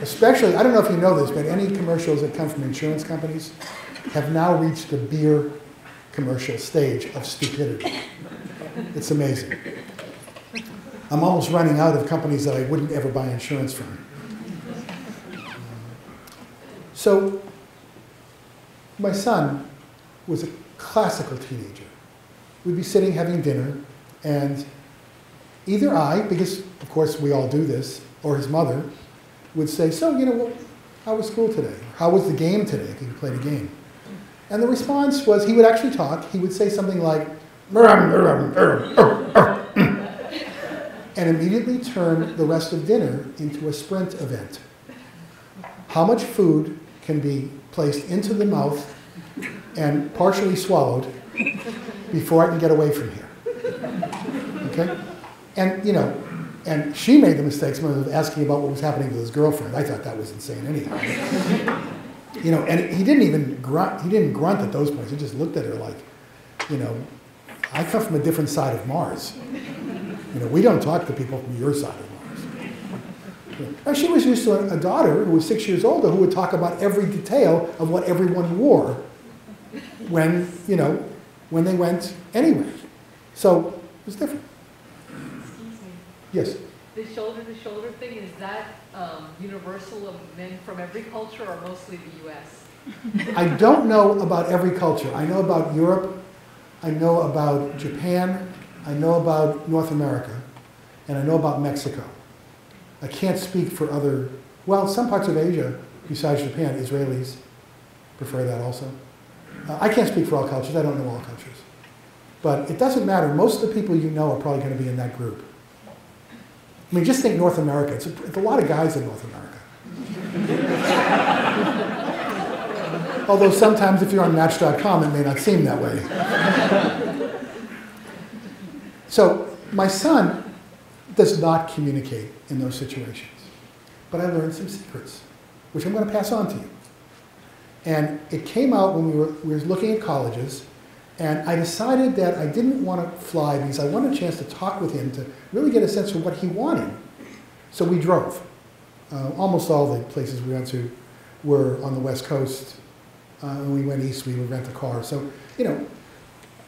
Especially, I don't know if you know this, but any commercials that come from insurance companies have now reached the beer commercial stage of stupidity. It's amazing. I'm almost running out of companies that I wouldn't ever buy insurance from. So, my son was a classical teenager. We'd be sitting having dinner, and either I, because of course we all do this, or his mother, would say, so, how was school today? How was the game today, if he played a game? And the response was, he would actually talk. He would say something like, and immediately turn the rest of dinner into a sprint event. how much food can be placed into the mouth and partially swallowed before I can get away from here. Okay? And, you know, and she made the mistake of asking about what was happening with his girlfriend. I thought that was insane anyhow. You know, and he didn't even grunt. He didn't grunt at those points. He just looked at her like, you know, I come from a different side of Mars. You know, we don't talk to people from your side of Mars. You know, and she was used to a daughter who was 6 years older who would talk about every detail of what everyone wore when, you know, when they went anywhere. So it was different. Yes?
The shoulder-to-shoulder thing, is that universal of men from every culture or mostly the U.S.?
I don't know about every culture. I know about Europe, I know about Japan, I know about North America, and I know about Mexico. I can't speak for other, well, some parts of Asia, besides Japan, Israelis prefer that also. I can't speak for all cultures, I don't know all cultures. But it doesn't matter, most of the people you know are probably going to be in that group. I mean, just think North America. It's a lot of guys in North America. Although sometimes if you're on Match.com, it may not seem that way. So my son does not communicate in those situations. But I learned some secrets, which I'm going to pass on to you. And it came out when we were looking at colleges, and I decided that I didn't want to fly because I wanted a chance to talk with him to really get a sense of what he wanted. So we drove. Almost all the places we went to were on the West Coast. When we went east, we would rent a car. So, you know,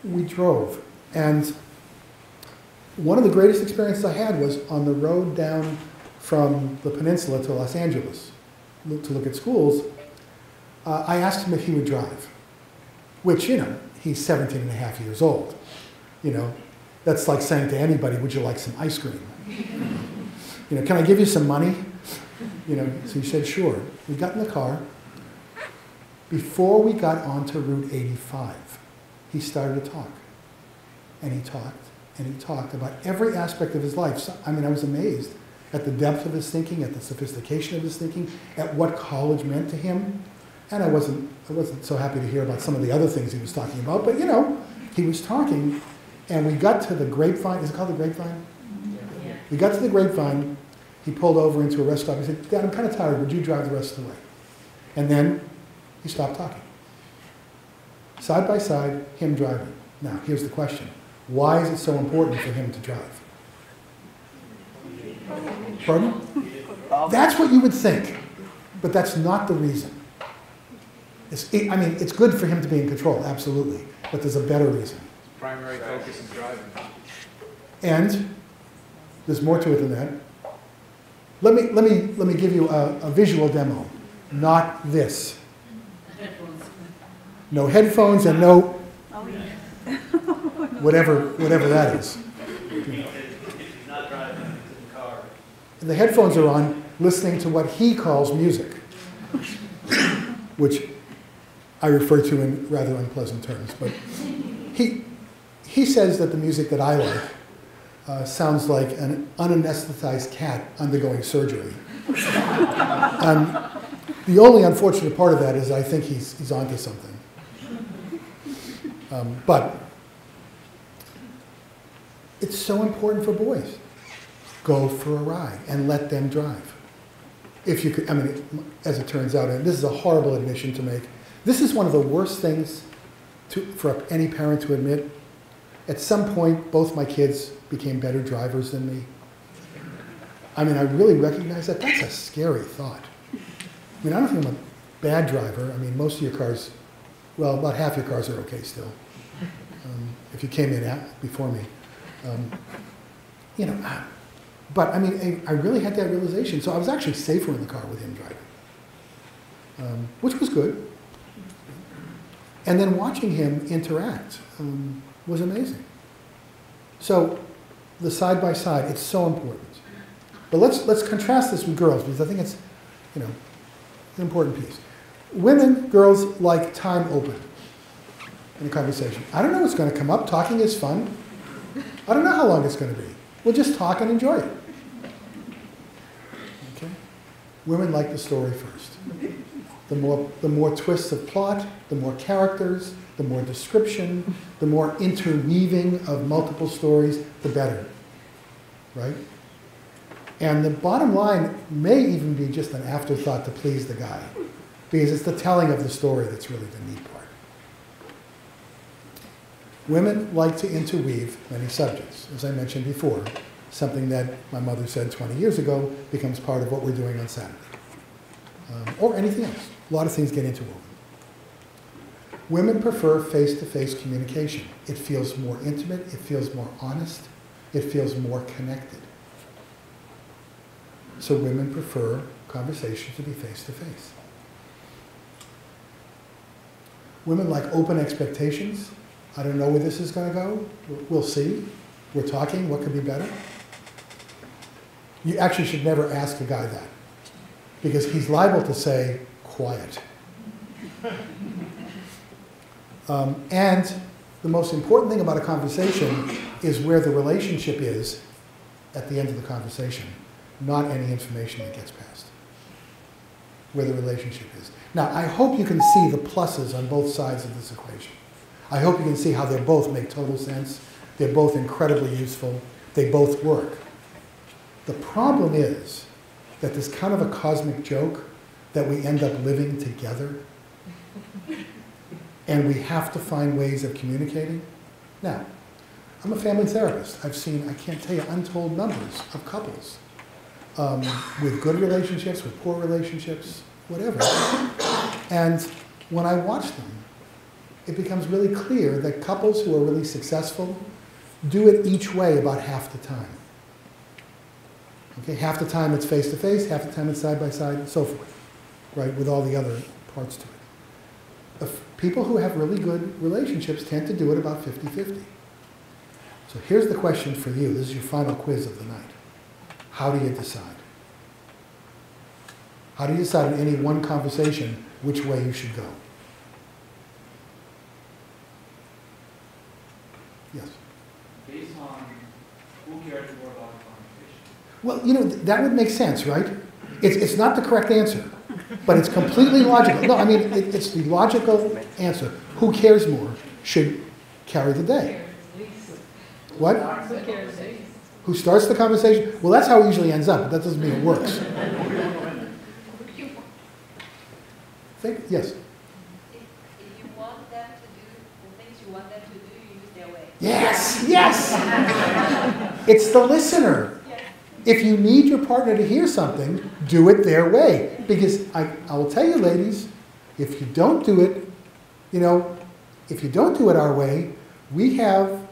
we drove. And one of the greatest experiences I had was on the road down from the peninsula to Los Angeles to look at schools. I asked him if he would drive, which, you know, he's 17 and a half years old. You know, that's like saying to anybody, would you like some ice cream? You know, can I give you some money? You know, so he said, sure. We got in the car. Before we got onto Route 85, he started to talk. And he talked, and he talked about every aspect of his life. So, I mean, I was amazed at the depth of his thinking, at the sophistication of his thinking, at what college meant to him. And I wasn't so happy to hear about some of the other things he was talking about, but you know, he was talking, and we got to the Grapevine. Is it called the Grapevine? Yeah. We got to the Grapevine. He pulled over into a rest stop. He said, Dad, I'm kind of tired. Would you drive the rest of the way? And then he stopped talking. Side by side, him driving. Now, here's the question. Why is it so important for him to drive? Pardon? That's what you would think, but that's not the reason. I mean, it's good for him to be in control, absolutely, but there's a better reason.
Primary focus is driving.
And there's more to it than that. Let me give you a visual demo. Not this. No headphones and no whatever that is.
Not driving, in the car.
And the headphones are on, listening to what he calls music, which I refer to in rather unpleasant terms. But he says that the music that I like sounds like an unanesthetized cat undergoing surgery. The only unfortunate part of that is I think he's onto something. But it's so important for boys. Go for a ride and let them drive. If you could, I mean, as it turns out, and this is a horrible admission to make, this is one of the worst things for any parent to admit. At some point, both my kids became better drivers than me. I mean, I really recognize that. That's a scary thought. I mean, I don't think I'm a bad driver. I mean, most of your cars, well, about half your cars are okay still. If you came in before me. You know, but I mean, I really had that realization. So I was actually safer in the car with him driving, which was good. And then watching him interact was amazing. So the side-by-side, it's so important. But let's contrast this with girls, because I think it's, you know, an important piece. Women, girls like time open in a conversation. I don't know what's going to come up. Talking is fun. I don't know how long it's going to be. We'll just talk and enjoy it. Okay? Women like the story first. The more twists of plot, the more characters, the more description, the more interweaving of multiple stories, the better, right? And the bottom line may even be just an afterthought to please the guy, because it's the telling of the story that's really the neat part. Women like to interweave many subjects. As I mentioned before, something that my mother said 20 years ago becomes part of what we're doing on Saturday. Or anything else. A lot of things get interwoven. Women prefer face-to-face communication. It feels more intimate, it feels more honest, it feels more connected. So women prefer conversation to be face-to-face. Women like open expectations. I don't know where this is going to go. We'll see. We're talking. What could be better? You actually should never ask a guy that, because he's liable to say, quiet. And the most important thing about a conversation is where the relationship is at the end of the conversation, not any information that gets passed. Where the relationship is. Now, I hope you can see the pluses on both sides of this equation. I hope you can see how they both make total sense. They're both incredibly useful. They both work. The problem is that there's kind of a cosmic joke that we end up living together. And we have to find ways of communicating. Now, I'm a family therapist. I've seen, I can't tell you, untold numbers of couples with good relationships, with poor relationships, whatever. And when I watch them, it becomes really clear that couples who are really successful do it each way about half the time. Okay, half the time it's face-to-face, half the time it's side-by-side, and so forth, right, with all the other parts to it. People who have really good relationships tend to do it about 50-50. So here's the question for you. This is your final quiz of the night. How do you decide? How do you decide in any one conversation which way you should go? Yes?
Based on who cares more about the conversation.
Well, you know, that would make sense, right? It's not the correct answer, but it's completely logical. No, I mean, it's the logical answer. Who cares more should carry the day. What?
Who cares?
Who starts the conversation? Well, that's how it usually ends up, but that doesn't mean it works. Think? Yes?
If you want them to do the things you want them to do, you use their way.
Yes, yes! It's the listener. If you need your partner to hear something, do it their way. Because I will tell you, ladies, if you don't do it, you know, if you don't do it our way, we have,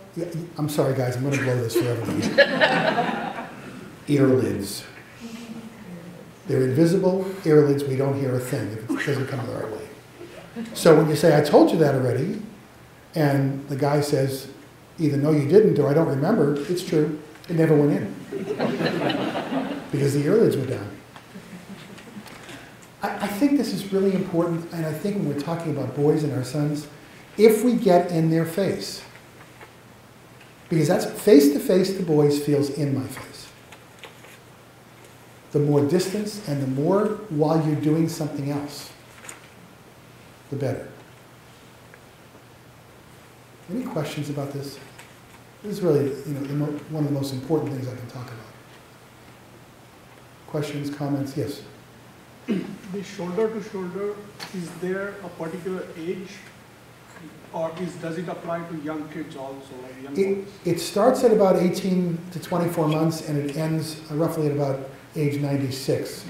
I'm sorry guys, I'm going to blow this for everybody. Earlids. They're invisible earlids, we don't hear a thing if it doesn't come our way. So when you say, I told you that already, and the guy says, either no you didn't or I don't remember, it's true, it never went in. Because the earlids were down. I think this is really important, and I think when we're talking about boys and our sons, if we get in their face, because that's face-to-face the boys feels in my face. The more distance and the more while you're doing something else, the better. Any questions about this? This is really, you know, one of the most important things I can talk about. Questions, comments? Yes?
The shoulder to shoulder, is there a particular age, or does it apply to young kids also, like young boys?
It starts at about 18 to 24 months, and it ends roughly at about age 96.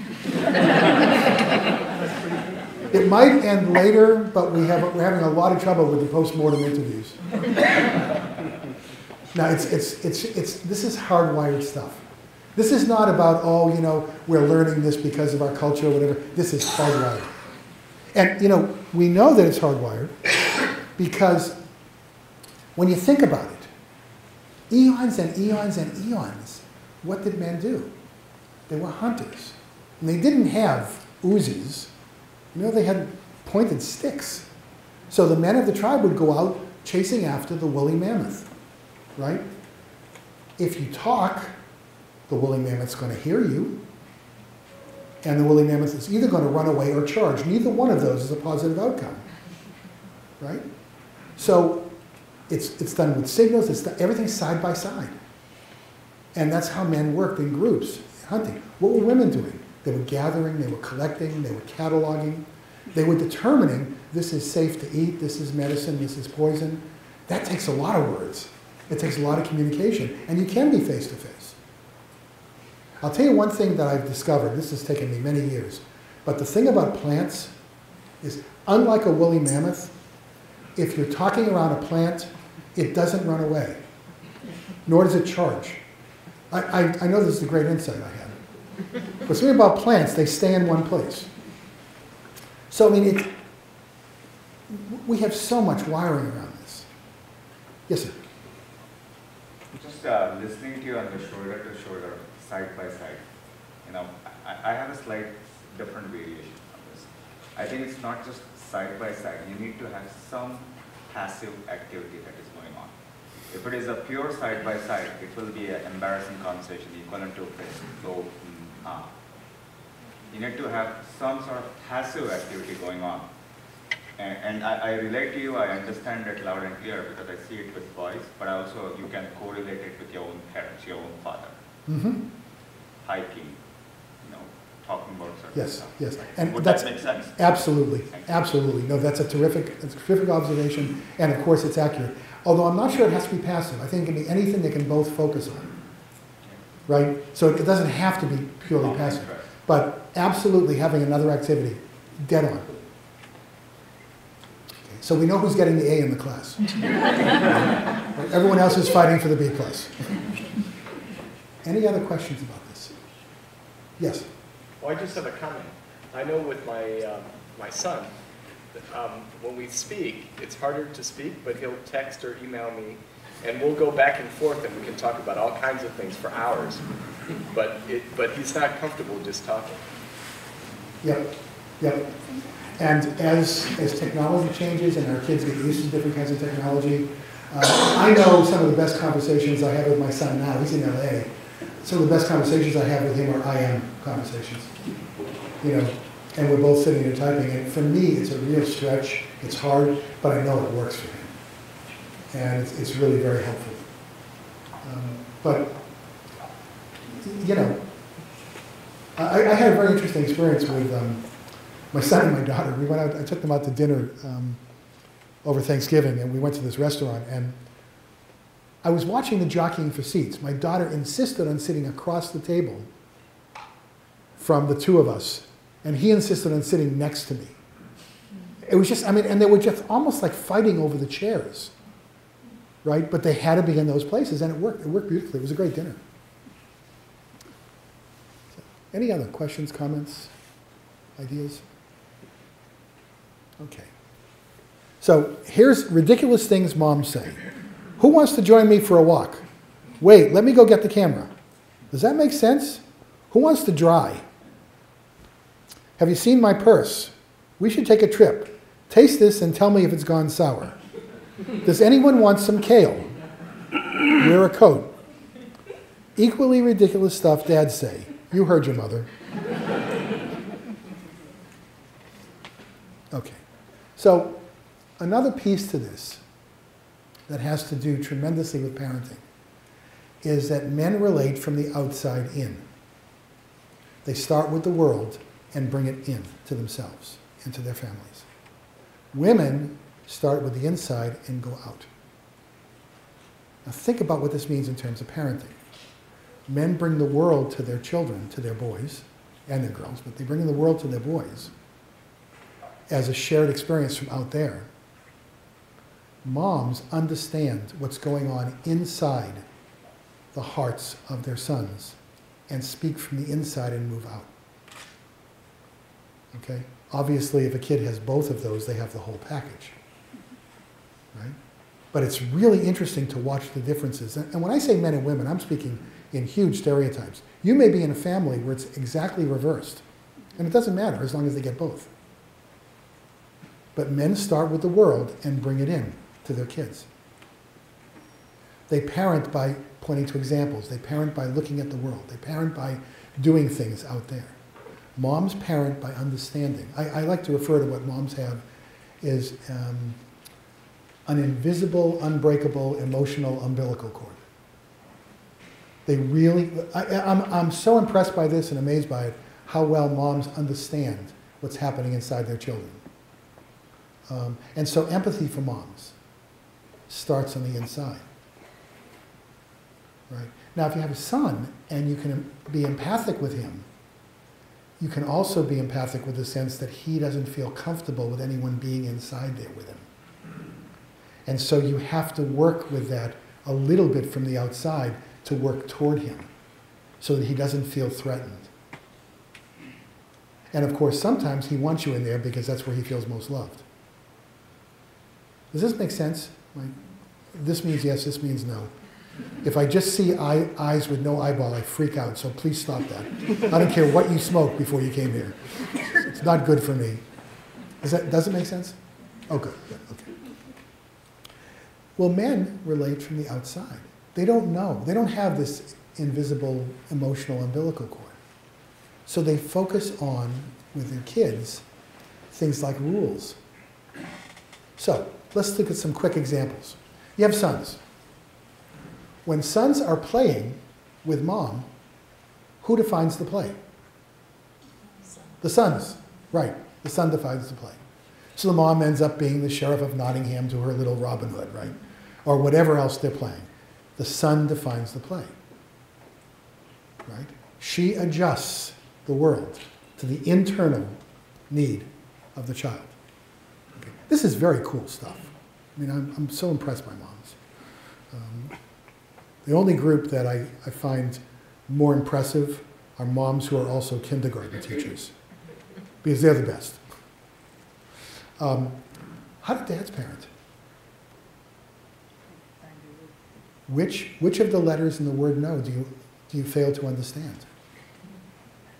It might end later, but we're having a lot of trouble with the post-mortem interviews. Now, this is hardwired stuff. This is not about, oh, you know, we're learning this because of our culture or whatever. This is hardwired. And, you know, we know that it's hardwired because when you think about it, eons and eons and eons, what did men do? They were hunters. And they didn't have Uzis. You know, they had pointed sticks. So the men of the tribe would go out chasing after the woolly mammoth, right? If you talk, the woolly mammoth's going to hear you. and the woolly mammoth is either going to run away or charge. Neither one of those is a positive outcome, right? So it's done with signals, everything's side by side. And that's how men worked in groups, hunting. What were women doing? They were gathering, they were collecting, they were cataloging. They were determining this is safe to eat, this is medicine, this is poison. That takes a lot of words. It takes a lot of communication, and you can be face to face. I'll tell you one thing that I've discovered, this has taken me many years, but the thing about plants is, unlike a woolly mammoth, if you're talking around a plant, it doesn't run away, nor does it charge. I know this is a great insight I have. But something about plants, they stay in one place. So, I mean, we have so much wiring around this. Yes, sir?
Just listening to you on the shoulder to shoulder, side by side, you know, I have a slight different variation on this. I think it's not just side by side. You need to have some passive activity that is going on. If it is a pure side by side, it will be an embarrassing conversation equivalent to so, You need to have some sort of passive activity going on. And I relate to you, I understand it loud and clear because I see it with boys, but also you can correlate it with your own parents, your own father.
Mm-hmm.
Hiking, you know, talking about certain stuff.
Yes. And
would that make sense?
Absolutely, absolutely. No, that's a terrific observation, and of course it's accurate. Although I'm not sure it has to be passive. I think it can be anything they can both focus on, right? So it doesn't have to be purely passive.
Right.
But absolutely having another activity, dead on. So we know who's getting the A in the class. Everyone else is fighting for the B plus. Any other questions about this? Yes?
Well, I just have a comment. I know with my son, when we speak, it's harder to speak, but he'll text or email me, and we'll go back and forth, and we can talk about all kinds of things for hours. But he's not comfortable just talking.
Yep. And as technology changes and our kids get used to different kinds of technology, I know some of the best conversations I have with my son now. He's in LA. Some of the best conversations I have with him are I am conversations. You know, and we're both sitting here typing. And for me, it's a real stretch. It's hard, but I know it works for him. And it's really very helpful. But, you know, I had a very interesting experience with my son and my daughter. We went out, I took them out to dinner over Thanksgiving, and we went to this restaurant, and I was watching the jockeying for seats. My daughter insisted on sitting across the table from the two of us, and he insisted on sitting next to me. It was just, I mean, and they were just almost like fighting over the chairs, right? But they had to be in those places, and it worked. It worked beautifully. It was a great dinner. So, any other questions, comments, ideas? Okay. So here's ridiculous things moms say. Who wants to join me for a walk? Wait, let me go get the camera. Does that make sense? Who wants to dry? Have you seen my purse? We should take a trip. Taste this and tell me if it's gone sour. Does anyone want some kale? Wear a coat. Equally ridiculous stuff dads say. You heard your mother. Okay. So another piece to this that has to do tremendously with parenting is that men relate from the outside in. They start with the world and bring it in to themselves, into their families. Women start with the inside and go out. Now think about what this means in terms of parenting. Men bring the world to their children, to their boys, and their girls, but they bring the world to their boys as a shared experience from out there. Moms understand what's going on inside the hearts of their sons and speak from the inside and move out. Okay? Obviously, if a kid has both of those, they have the whole package. Right? But it's really interesting to watch the differences. And when I say men and women, I'm speaking in huge stereotypes. You may be in a family where it's exactly reversed. And it doesn't matter as long as they get both. But men start with the world and bring it in to their kids. They parent by pointing to examples. They parent by looking at the world. They parent by doing things out there. Moms parent by understanding. I like to refer to what moms have is an invisible, unbreakable, emotional umbilical cord. They really, I'm so impressed by this and amazed by it, how well moms understand what's happening inside their children. And so empathy for moms starts on the inside. Right? Now, if you have a son and you can be empathic with him, you can also be empathic with the sense that he doesn't feel comfortable with anyone being inside there with him. And so you have to work with that a little bit from the outside to work toward him so that he doesn't feel threatened. And of course, sometimes he wants you in there because that's where he feels most loved. Does this make sense? Like, this means yes, this means no. If I just see eyes with no eyeball, I freak out, so please stop that. I don't care what you smoked before you came here. It's not good for me. Does it make sense? Oh, good. Okay. Well, men relate from the outside. They don't know. They don't have this invisible emotional umbilical cord. So they focus on, with their kids, things like rules. So let's look at some quick examples. You have sons. When sons are playing with mom, who defines the play? The sons. Right. The son defines the play. So the mom ends up being the sheriff of Nottingham to her little Robin Hood, right? Or whatever else they're playing. The son defines the play. Right? She adjusts the world to the internal need of the child. Okay. This is very cool stuff. I mean, I'm so impressed by moms. The only group that I find more impressive are moms who are also kindergarten teachers, because they're the best. How do dads parent? Which of the letters in the word no do you fail to understand?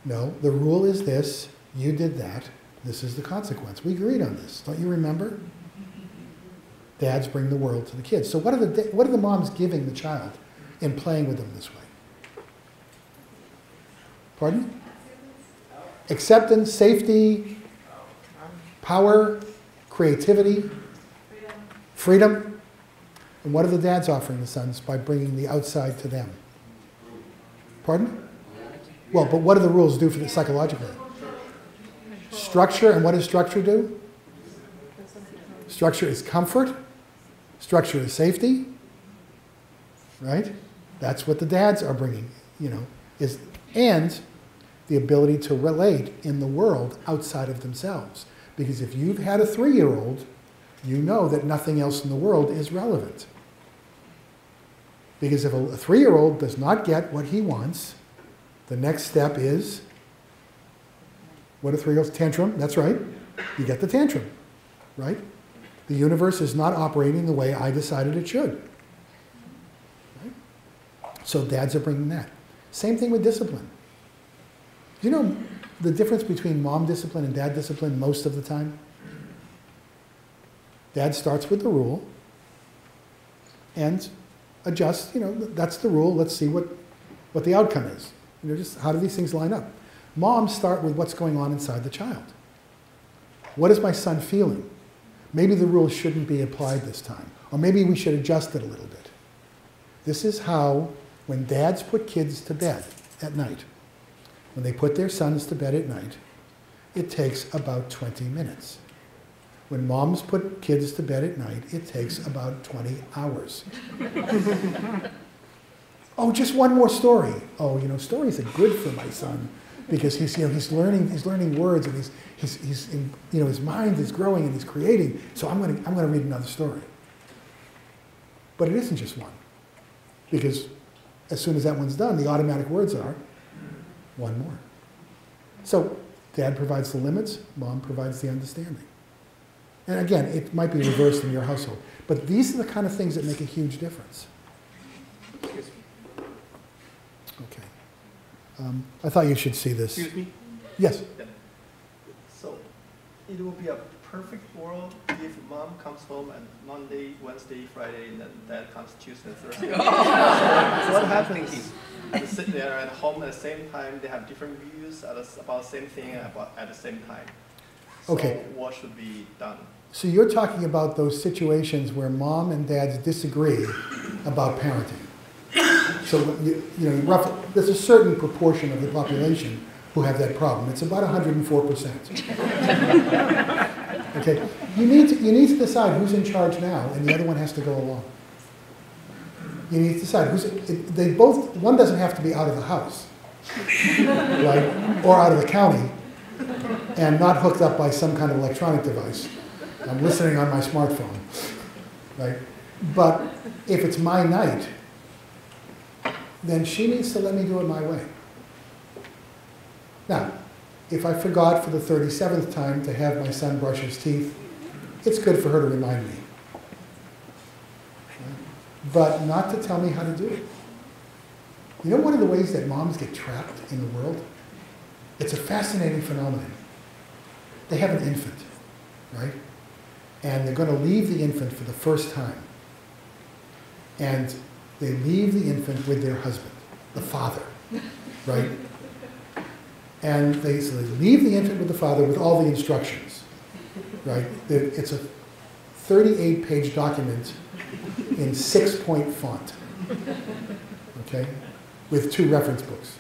No, the rule is this, you did that, this is the consequence. We agreed on this, don't you remember? Dads bring the world to the kids. So what are the moms giving the child in playing with them this way? Pardon? Acceptance, safety, power, creativity, freedom. And what are the dads offering the sons by bringing the outside to them? Pardon? Well, but what do the rules do for the psychologically? Structure, and what does structure do? Structure is comfort. Structure is safety. Right? That's what the dads are bringing, and the ability to relate in the world outside of themselves. Because if you've had a 3-year-old, you know that nothing else in the world is relevant. Because if a 3-year-old does not get what he wants, the next step is, what a 3-year-old's tantrum, that's right, you get the tantrum, right? The universe is not operating the way I decided it should. Right? So dads are bringing that. Same thing with discipline. You know the difference between mom discipline and dad discipline most of the time? Dad starts with the rule and adjusts, that's the rule, let's see what the outcome is. Just how do these things line up? Moms start with what's going on inside the child. What is my son feeling? Maybe the rule shouldn't be applied this time. Or maybe we should adjust it a little bit. This is how, when dads put kids to bed at night, when they put their sons to bed at night, it takes about 20 minutes. When moms put kids to bed at night, it takes about 20 hours. Oh, just one more story. Oh, stories are good for my son because he's learning words and his mind is growing and he's creating. So I'm going to read another story. But it isn't just one, because as soon as that one's done, the automatic words are one more. So dad provides the limits, mom provides the understanding. And again, it might be reversed in your household, but these are the kind of things that make a huge difference. Okay. I thought you should see this.
Excuse me?
Yes.
So it will be a perfect world if mom comes home on Monday, Wednesday, Friday, and then dad comes Tuesday and Thursday. So what happens? They sit there at home at the same time. They have different views about the same thing at the same time. So
Okay.
what should be done?
So you're talking about those situations where mom and dads disagree about parenting. So roughly, there's a certain proportion of the population who have that problem. It's about 104%. Okay, you need to decide who's in charge now, and the other one has to go along. You need to decide one doesn't have to be out of the house, right, or out of the county, and not hooked up by some kind of electronic device. I'm listening on my smartphone, right? But if it's my night, then she needs to let me do it my way. Now, if I forgot for the 37th time to have my son brush his teeth, it's good for her to remind me. But not to tell me how to do it. You know one of the ways that moms get trapped in the world? It's a fascinating phenomenon. They have an infant, right? And they're going to leave the infant for the first time. And they leave the infant with their husband, the father, right? And they leave the infant with the father with all the instructions, right? It's a 38-page document in 6-point font, okay, with 2 reference books.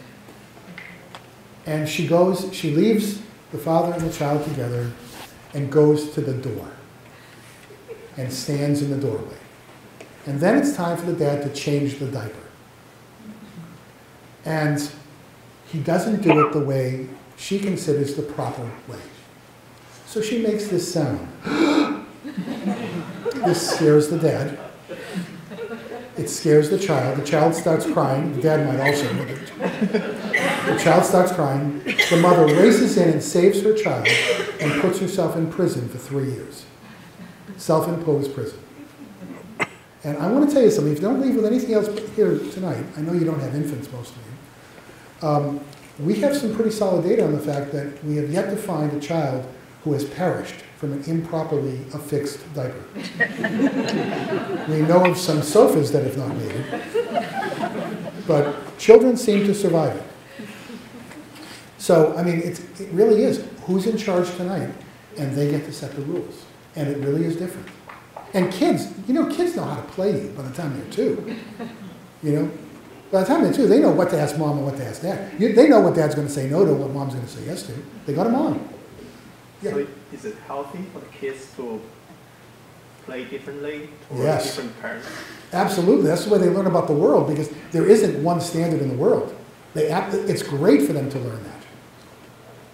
And she leaves the father and the child together and goes to the door and stands in the doorway. And then it's time for the dad to change the diaper. And he doesn't do it the way she considers the proper way. So she makes this sound. This scares the dad. It scares the child. The child starts crying. The dad might also. The child starts crying. The mother races in and saves her child and puts herself in prison for 3 years. Self-imposed prison. And I want to tell you something. If you don't leave with anything else here tonight, I know you don't have infants, most of you. We have some pretty solid data on the fact that we have yet to find a child who has perished from an improperly affixed diaper. We know of some sofas that have not made it, but children seem to survive it. So, I mean, it really is who's in charge tonight, and they get to set the rules. And it really is different. And kids know how to play you by the time they're 2. By the time they're 2, they know what to ask mom and what to ask dad. They know what dad's going to say no to and what mom's going to say yes to. They go to mom. Yeah.
So is it healthy for the kids to play differently or
Yes.
different parents?
Absolutely. That's the way they learn about the world, because there isn't one standard in the world. It's great for them to learn that.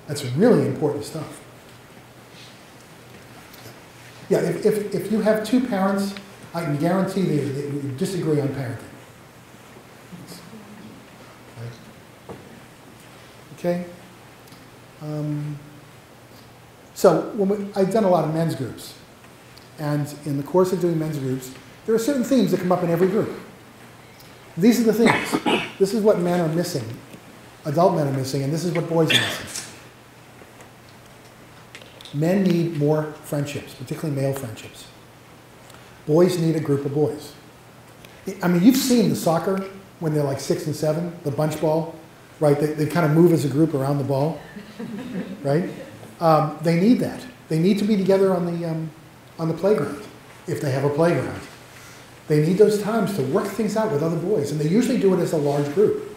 That's really important stuff. Yeah, if you have 2 parents, I can guarantee they disagree on parenting. Okay? So I've done a lot of men's groups. And in the course of doing men's groups, there are certain themes that come up in every group. These are the themes. This is what men are missing, adult men are missing, and this is what boys are missing. Men need more friendships, particularly male friendships. Boys need a group of boys. I mean, you've seen the soccer when they're like 6 and 7, the bunch ball, right? They kind of move as a group around the ball, right? They need that. They need to be together on the playground, if they have a playground. They need those times to work things out with other boys, and they usually do it as a large group.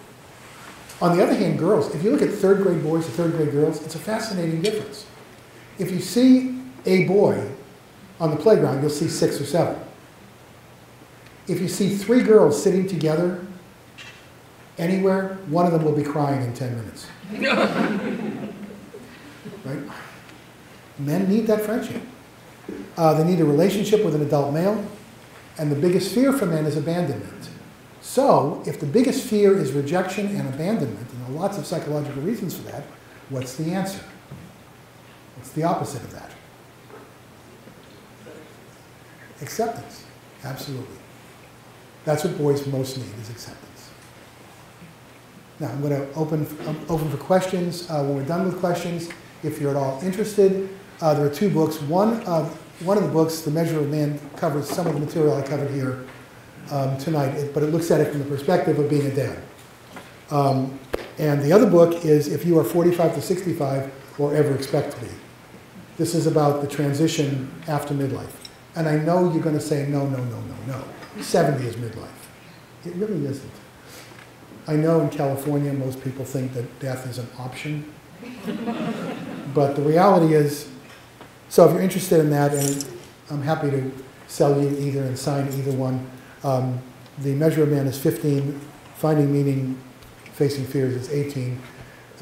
On the other hand, girls, if you look at 3rd grade boys to 3rd grade girls, it's a fascinating difference. If you see a boy on the playground, you'll see 6 or 7. If you see 3 girls sitting together anywhere, one of them will be crying in 10 minutes. Right? Men need that friendship. They need a relationship with an adult male, and the biggest fear for men is abandonment. So, if the biggest fear is rejection and abandonment, and there are lots of psychological reasons for that, what's the answer? What's the opposite of that? Acceptance. Absolutely. That's what boys most need, is acceptance. Now, I'm going to open for questions. When we're done with questions, if you're at all interested. There are 2 books. One of the books, The Measure of Man, covers some of the material I covered here tonight, but it looks at it from the perspective of being a dad. And the other book is If You Are 45 to 65 or Ever Expect to Be. This is about the transition after midlife. And I know you're going to say, no. 70 is midlife. It really isn't. I know in California most people think that death is an option. But the reality is, so if you're interested in that, and I'm happy to sell you either and sign either one. The Measure of Man is 15, Finding Meaning, Facing Fears is 18.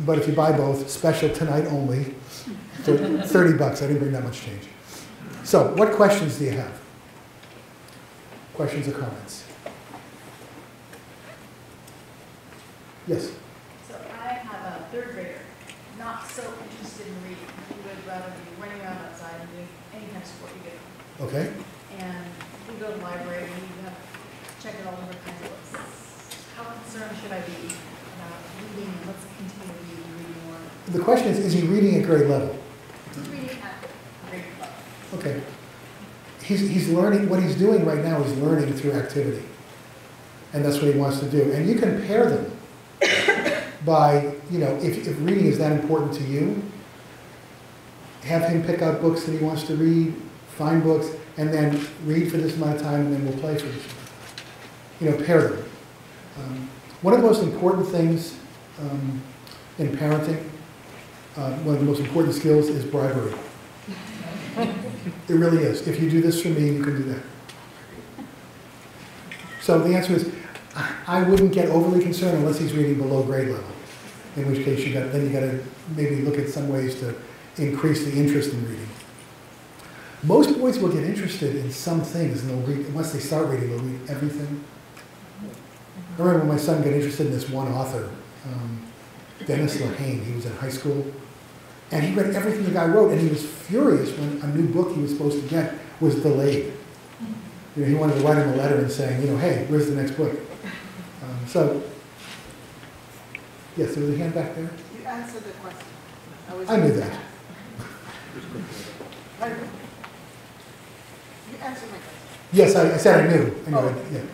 But if you buy both, special tonight only, for $30. I didn't bring that much change. So, what questions do you have? Questions or comments? Yes?
So I have a 3rd grader, not so interested in reading. He would rather be running around outside and doing any kind of sport you get.
Okay.
And we go to the library and we have checked out all different kinds of books. How concerned should I be about reading? Let's continue reading more.
The question is he reading at grade level?
He's reading at grade level.
Okay. He's learning, what he's doing right now is learning through activity. And that's what he wants to do. And you can pair them by, if reading is that important to you, have him pick out books that he wants to read, find books, and then read for this amount of time, and then we'll play for this amount. Pair them. One of the most important things in parenting, one of the most important skills is bribery. It really is. If you do this for me, you can do that. So the answer is, I wouldn't get overly concerned unless he's reading below grade level. In which case, you got to maybe look at some ways to increase the interest in reading. Most boys will get interested in some things, and they'll read. Once they start reading, they'll read everything. I remember when my son got interested in this one author, Dennis Lehane. He was in high school, and he read everything the guy wrote, and he was furious when a new book he was supposed to get was delayed. He wanted to write him a letter and saying, hey, where's the next book? Yes, there was a hand back there.
You answered the question.
I knew that.
You answered my question.
Yes, I said I knew. I knew it, yeah.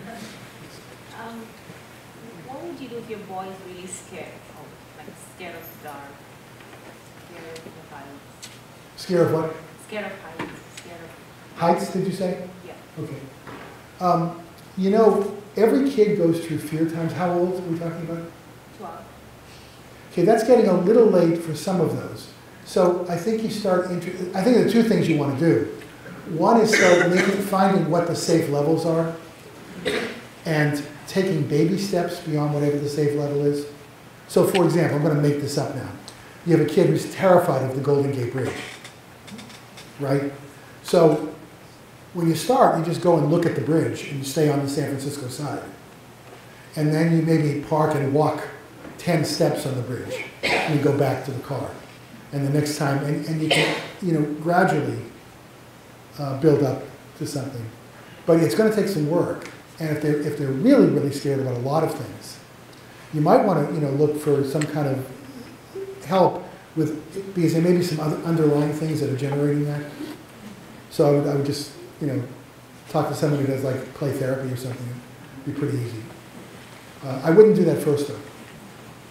What would you do if your boy is really scared? Scared of the dark, scared of the heights?
Scared of what?
Scared of heights. Scared of
heights, did you say?
Yeah.
Okay. Every kid goes through fear times. How old are we talking about?
12.
Okay, that's getting a little late for some of those. So I think you start, I think there are 2 things you want to do. One is start finding what the safe levels are and taking baby steps beyond whatever the safe level is. So for example, I'm going to make this up now. You have a kid who's terrified of the Golden Gate Bridge, right? So when you start, you just go and look at the bridge and you stay on the San Francisco side. And then you maybe park and walk 10 steps on the bridge and you go back to the car. And the next time, and you can, gradually build up to something. But it's going to take some work. And if they're really, really scared about a lot of things, you might want to, look for some kind of help with, because there may be some other underlying things that are generating that. So I would just, talk to someone who does like play therapy or something. It'd be pretty easy. I wouldn't do that first though.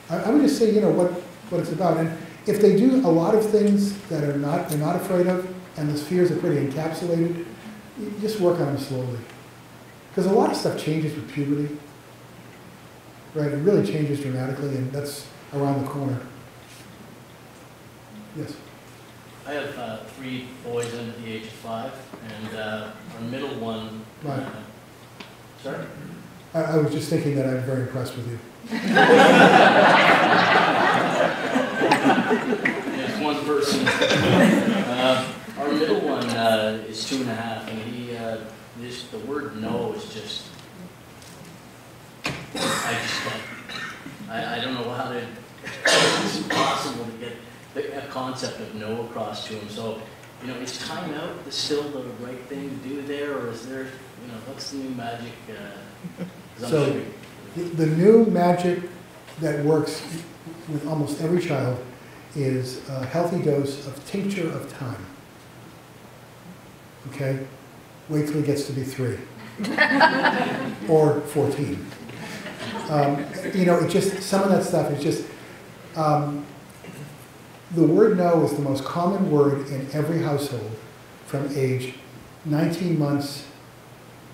I would just say, what it's about. And if they do a lot of things that they're not afraid of, and those fears are pretty encapsulated, you just work on them slowly. Because a lot of stuff changes with puberty. Right, it really changes dramatically, and that's around the corner. Yes?
I have 3 boys under the age of 5, and our middle one...
Right.
Sorry?
I was just thinking that I'm very impressed with you.
There's one person. Our middle one is 2.5, and he, the word no is just... I don't know how to, it's possible to get a concept of no across to him. So, is time out still the right thing to do there, or is there, what's the new magic?
So, the new magic that works with almost every child is a healthy dose of tincture of time. Okay? Wait till he gets to be 3. Or 14. You know, it just, some of that stuff is just, the word no is the most common word in every household from age 19 months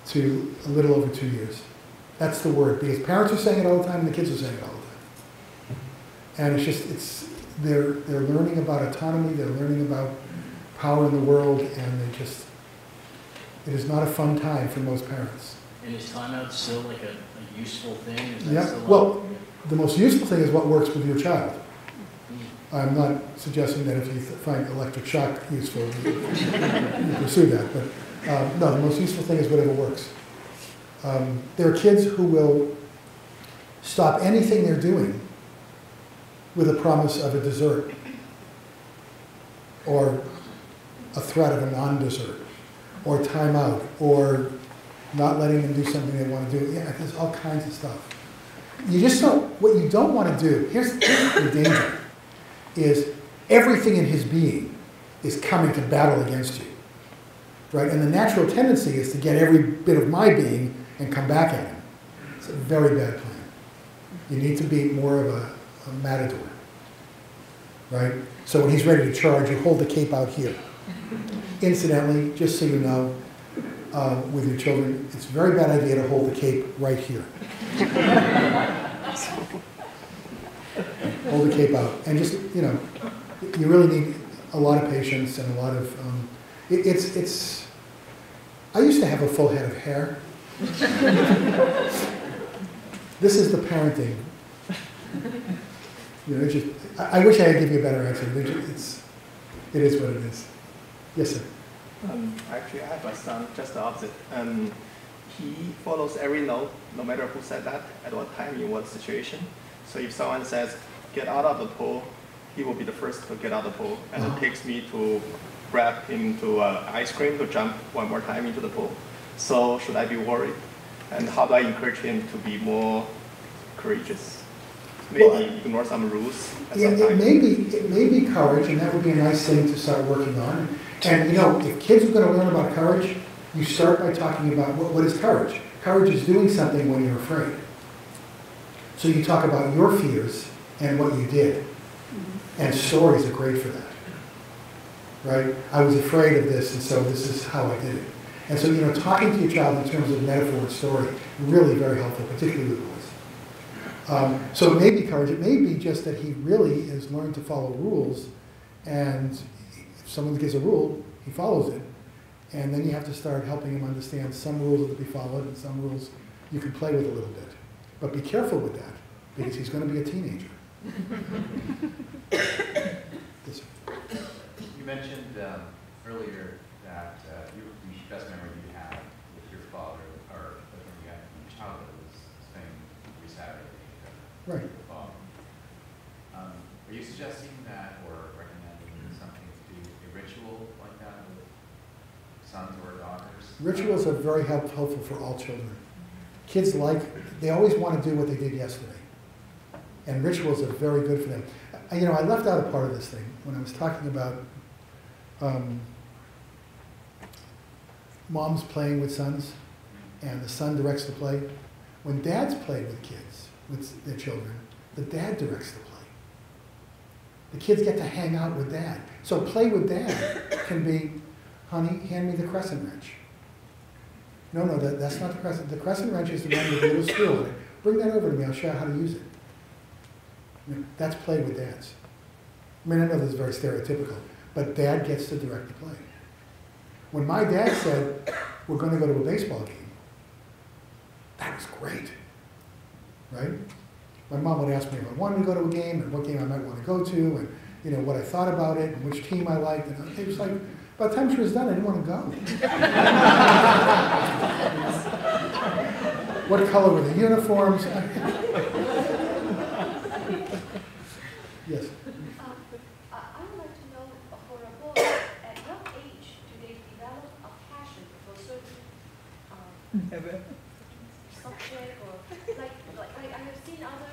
to a little over 2 years. That's the word, because parents are saying it all the time and the kids are saying it all the time. And it's just, they're learning about autonomy, they're learning about power in the world, and they just, it is not a fun time for most parents.
And is timeout still like a useful thing? Is that
Yeah,
still
well, the most useful thing is what works with your child. I'm not suggesting that if you find electric shock useful, you pursue that, but no, the most useful thing is whatever works. There are kids who will stop anything they're doing with a promise of a dessert or a threat of a non-dessert or timeout or not letting them do something they want to do. Yeah, there's all kinds of stuff. You just don't, what you don't want to do, here's the danger, is everything in his being is coming to battle against you, right? And the natural tendency is to get every bit of my being and come back at him. It's a very bad plan. You need to be more of a matador, right? So when he's ready to charge, you hold the cape out here. Incidentally, just so you know, with your children, it's a very bad idea to hold the cape right here. Hold the cape out, and just, you know, you really need a lot of patience and a lot of, I used to have a full head of hair. This is the parenting. You know, it's just, I wish I could give you a better answer. It is what it is. Yes, sir.
Actually, I have a son, just the opposite. He follows every no matter who said that, at what time, in what situation. So if someone says, get out of the pool, he will be the first to get out of the pool. And it takes me to grab him to ice cream to jump one more time into the pool. So should I be worried? And how do I encourage him to be more courageous? Maybe ignore some rules at some time.
It may be courage, and that would be a nice thing to start working on. And you know, if kids are going to learn about courage, you start by talking about what is courage. Courage is doing something when you're afraid. So you talk about your fears and what you did. And stories are great for that. Right? I was afraid of this, and so this is how I did it. And so, you know, talking to your child in terms of metaphor and story, really very helpful, particularly with boys. So it may be courage. It may be just that he really has learned to follow rules, and if someone gives a rule, he follows it. And then you have to start helping him understand some rules are to be followed and some rules you can play with a little bit. But be careful with that, because he's going to be a teenager. Yes, sir.
You mentioned earlier that the best memory you had with your father, or when you had from your childhood, was spending every Saturday
Right.
with your father. Are you suggesting that, or recommending something to do a ritual like that with sons or daughters?
Rituals are very helpful for all children. Kids they always want to do what they did yesterday. And rituals are very good for them. You know, I left out a part of this thing when I was talking about moms playing with sons, and the son directs the play. When dads play with kids, with their children, the dad directs the play. The kids get to hang out with dad. So play with dad can be, honey, hand me the crescent wrench. No, that's not the crescent. The crescent wrench is the one with a little screw on it. Bring that over to me, I'll show you how to use it. You know, that's play with dads. I mean, I know this is very stereotypical, but dad gets to direct the play. When my dad said, we're going to go to a baseball game, that was great, right? My mom would ask me if I wanted to go to a game and what game I might want to go to and, you know, what I thought about it and which team I liked. And it was like, by the time she was done, I didn't want to go. What color were the uniforms? Yes.
I would like to know, for a boy, at what age do they develop a passion for certain subject, or like I have seen other,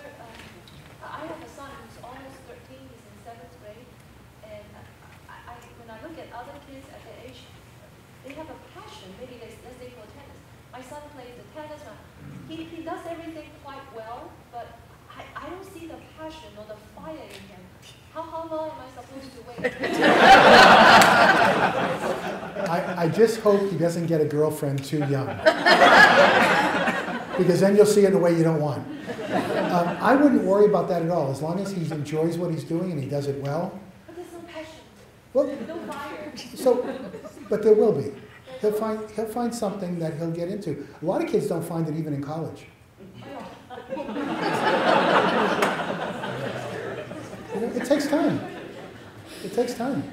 I have a son who's almost 13, he's in 7th grade, at other kids at their age, they have a passion. Maybe let's say for tennis. My son plays the tennis. He does everything quite well, but I don't see the passion or the fire in him. How long am I supposed to wait?
I just hope he doesn't get a girlfriend too young. Because then you'll see it in a way you don't want. I wouldn't worry about that at all, as long as he enjoys what he's doing and he does it well.
But there's no passion.
Well,
No fire.
but there will be. He'll find something that he'll get into. A lot of kids don't find it even in college. You know, it takes time. It takes time.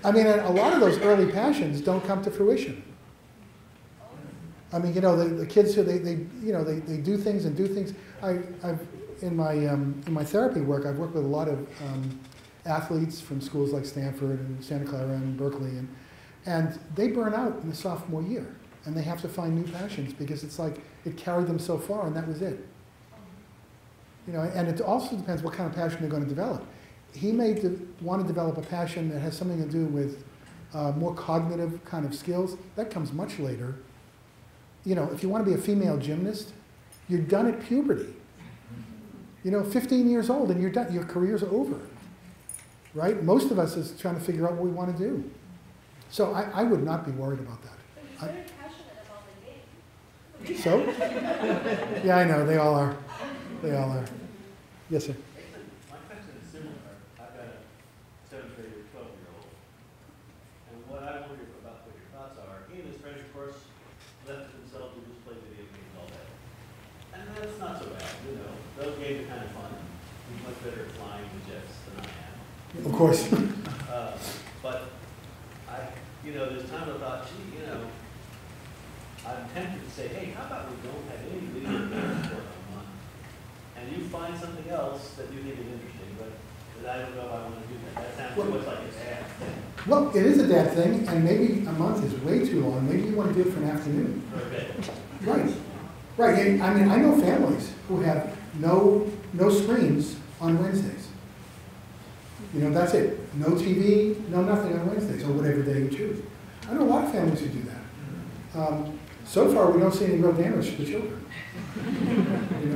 I mean, a lot of those early passions don't come to fruition. I mean, you know, the kids who they do things and do things. In my therapy work, I've worked with a lot of athletes from schools like Stanford and Santa Clara and Berkeley, and they burn out in the sophomore year, and they have to find new passions because it's like it carried them so far, and that was it. You know, and it also depends what kind of passion they're going to develop. He may want to develop a passion that has something to do with more cognitive kind of skills. That comes much later. You know, if you want to be a female gymnast, you're done at puberty. You know, 15 years old and you're done. Your career's over, right? Most of us is trying to figure out what we want to do. So I would not be worried about that.
But he's very passionate about the game.
So? Yeah, I know. They all are. They all are. Yes, sir.
My question is similar. I've got a 7th grader, 12-year-old. And what I wonder about what your thoughts are, he and his friends, of course, left to themselves to just play video games all day. And that's not so bad, you know. Those games are kind of fun. He's much better at flying the jets than I am.
Of course.
But there's times I thought, gee, you know, I'm tempted to say, hey, how about we don't have any video games for a month? And you find something else that you think is interesting, but I don't know if I want to do that. That sounds too much like a dad thing.
Well, it is a dad thing, and maybe a month is way too long. Maybe you want to do it for an afternoon.
Okay.
Right. Right. And, I mean, I know families who have no screens on Wednesdays. You know, that's it. No TV, no nothing on Wednesdays, or whatever day you choose. I know a lot of families who do that. So far, we don't see any real damage to the children,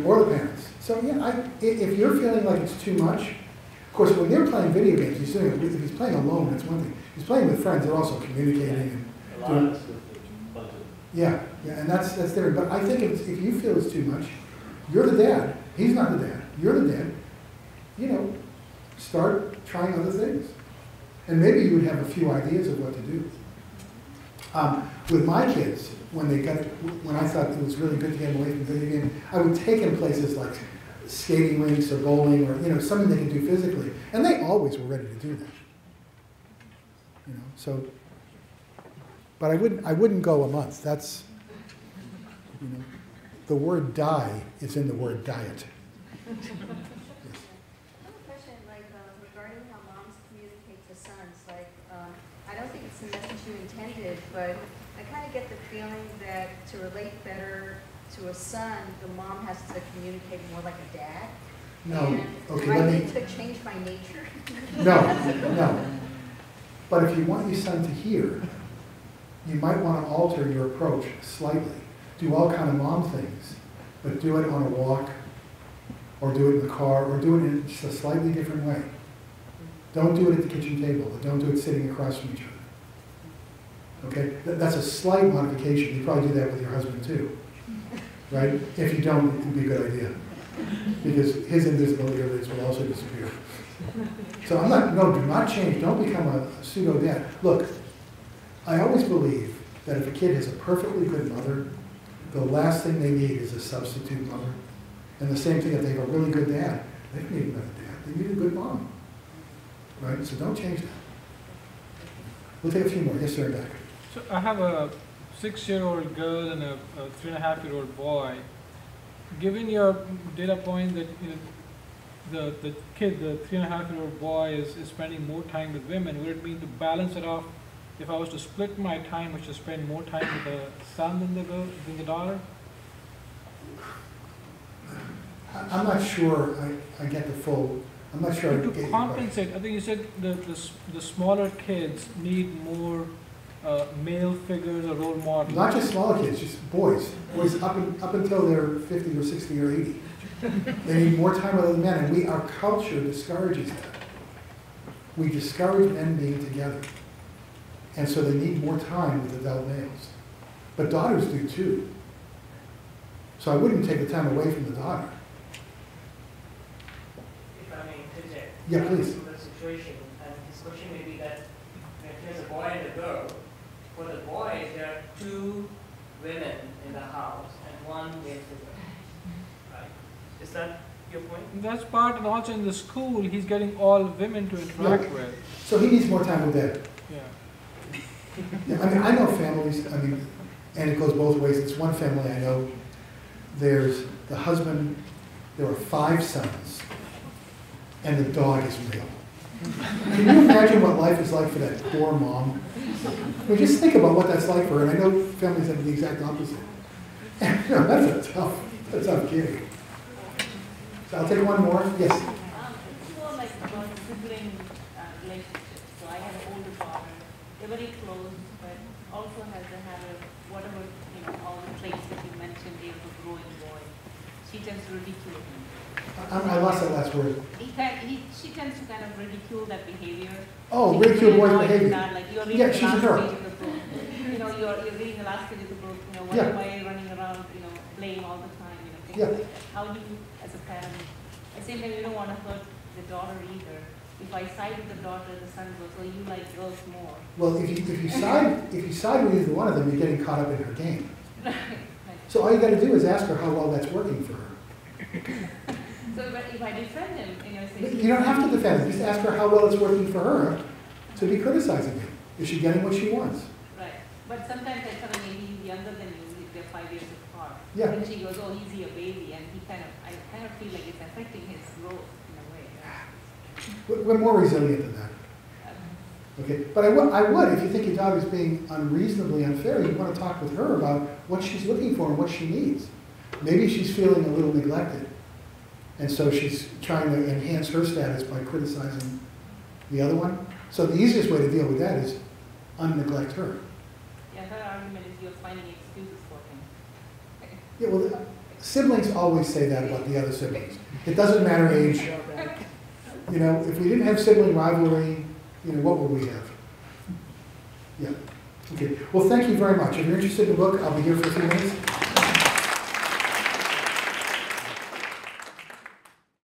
or the parents. So yeah, if you're feeling like it's too much, of course, when they're playing video games, he's doing it. If he's playing alone, that's one thing. If he's playing with friends, they're also communicating and doing. Yeah, and that's different. But I think if you feel it's too much, you're the dad. He's not the dad. You're the dad. You know, start trying other things, and maybe you would have a few ideas of what to do. With my kids, when I thought it was really good to get them away from video games, I would take them places like skating rinks or bowling or something they could do physically, and they always were ready to do that. You know, so. But I wouldn't go a month. That's, the word die is in the word diet. Yes.
I have a question, regarding how moms communicate to sons. I don't think it's the message you intended, but I kind of get the feeling that to relate better to a son, the mom has to communicate more like a dad.
No. Okay.
Do I need to change my nature?
No. But if you want your son to hear, you might want to alter your approach slightly. Do all kind of mom things, but do it on a walk, or do it in the car, or do it in just a slightly different way. Don't do it at the kitchen table, but don't do it sitting across from each other. Okay? That's a slight modification. You probably do that with your husband too, right? If you don't, it would be a good idea, because his invisible earlobes will also disappear. So do not change. Don't become a pseudo dad. Look, I always believe that if a kid has a perfectly good mother, the last thing they need is a substitute mother. And the same thing if they have a really good dad. They don't need another dad. They need a good mom. Right? So don't change that. We'll take a few more. Yes, sir, back.
So I have a 6-year-old girl and a 3.5-year-old boy. Given your data point that the kid, the 3.5-year-old boy is spending more time with women, would it mean to balance it off? If I was to split my time, I should spend more time with the son than the daughter?
I'm not sure I get the full I'm not sure. I get
To
your
compensate, I think you said the smaller kids need more male figures or role models.
Not just smaller kids, just boys. Boys up until they're 50 or 60 or 80. They need more time with other men, and our culture discourages that. We discourage men being together. And so they need more time with adult males. But daughters do too. So I wouldn't take the time away from the daughter.
If I may interject.
Yeah, please.
The situation, and his question may be that if there's a boy and a girl, for the boys there are two women in the house and one male figure. Right? Is that your point?
That's part, and also in the school, he's getting all women to interact with.
So he needs more time with them.
Yeah.
Yeah, I mean, I know families, I mean, and it goes both ways. It's one family I know, there's the husband, there are 5 sons, and the dog is real. Can you imagine what life is like for that poor mom? I mean, just think about what that's like for her, and I know families have the exact opposite. And, you know, that's a tough gig. So I'll take one more. Yes?
It's more like about sibling relationships. So I have an older daughter. They're very close, but also has a habit of whatever, all the traits that you mentioned, they have a growing boy. She tends to ridicule him.
I lost that last word.
She tends to kind of ridicule that behavior.
Oh, ridicule boys' behavior.
Like you're reading
Yeah,
the
she's a
last
girl.
page of the book. You're reading the last page of the book. Why
Yeah.
am I running around, playing all the time, things
Yeah.
like that. How do you, as a parent, at the same time, you don't want to hurt the daughter either. If I side with the daughter, the son goes, well, you like girls more.
Well, if you side with either one of them, you're getting caught up in her game. So all you got to do is ask her how well that's working for her.
So but if I defend him, say,
You don't have to defend him. Just ask her how well it's working for her to be criticizing him. Is she getting what she wants?
right. But sometimes I tell him maybe he's younger than you, they're 5 years apart.
Yeah.
And she goes, oh, he's a baby, and I kind of feel like it's affecting his growth in a way.
We're more resilient than that. Okay, but I would, if you think your dog is being unreasonably unfair, you want to talk with her about what she's looking for and what she needs. Maybe she's feeling a little neglected, and so she's trying to enhance her status by criticizing the other one. So the easiest way to deal with that is unneglect her.
Yeah, her argument is you're finding excuses for him.
Yeah, well, siblings always say that about the other siblings. It doesn't matter age. If we didn't have sibling rivalry, what would we have? Yeah. Okay. Well, thank you very much. If you're interested in the book, I'll be here for a few minutes.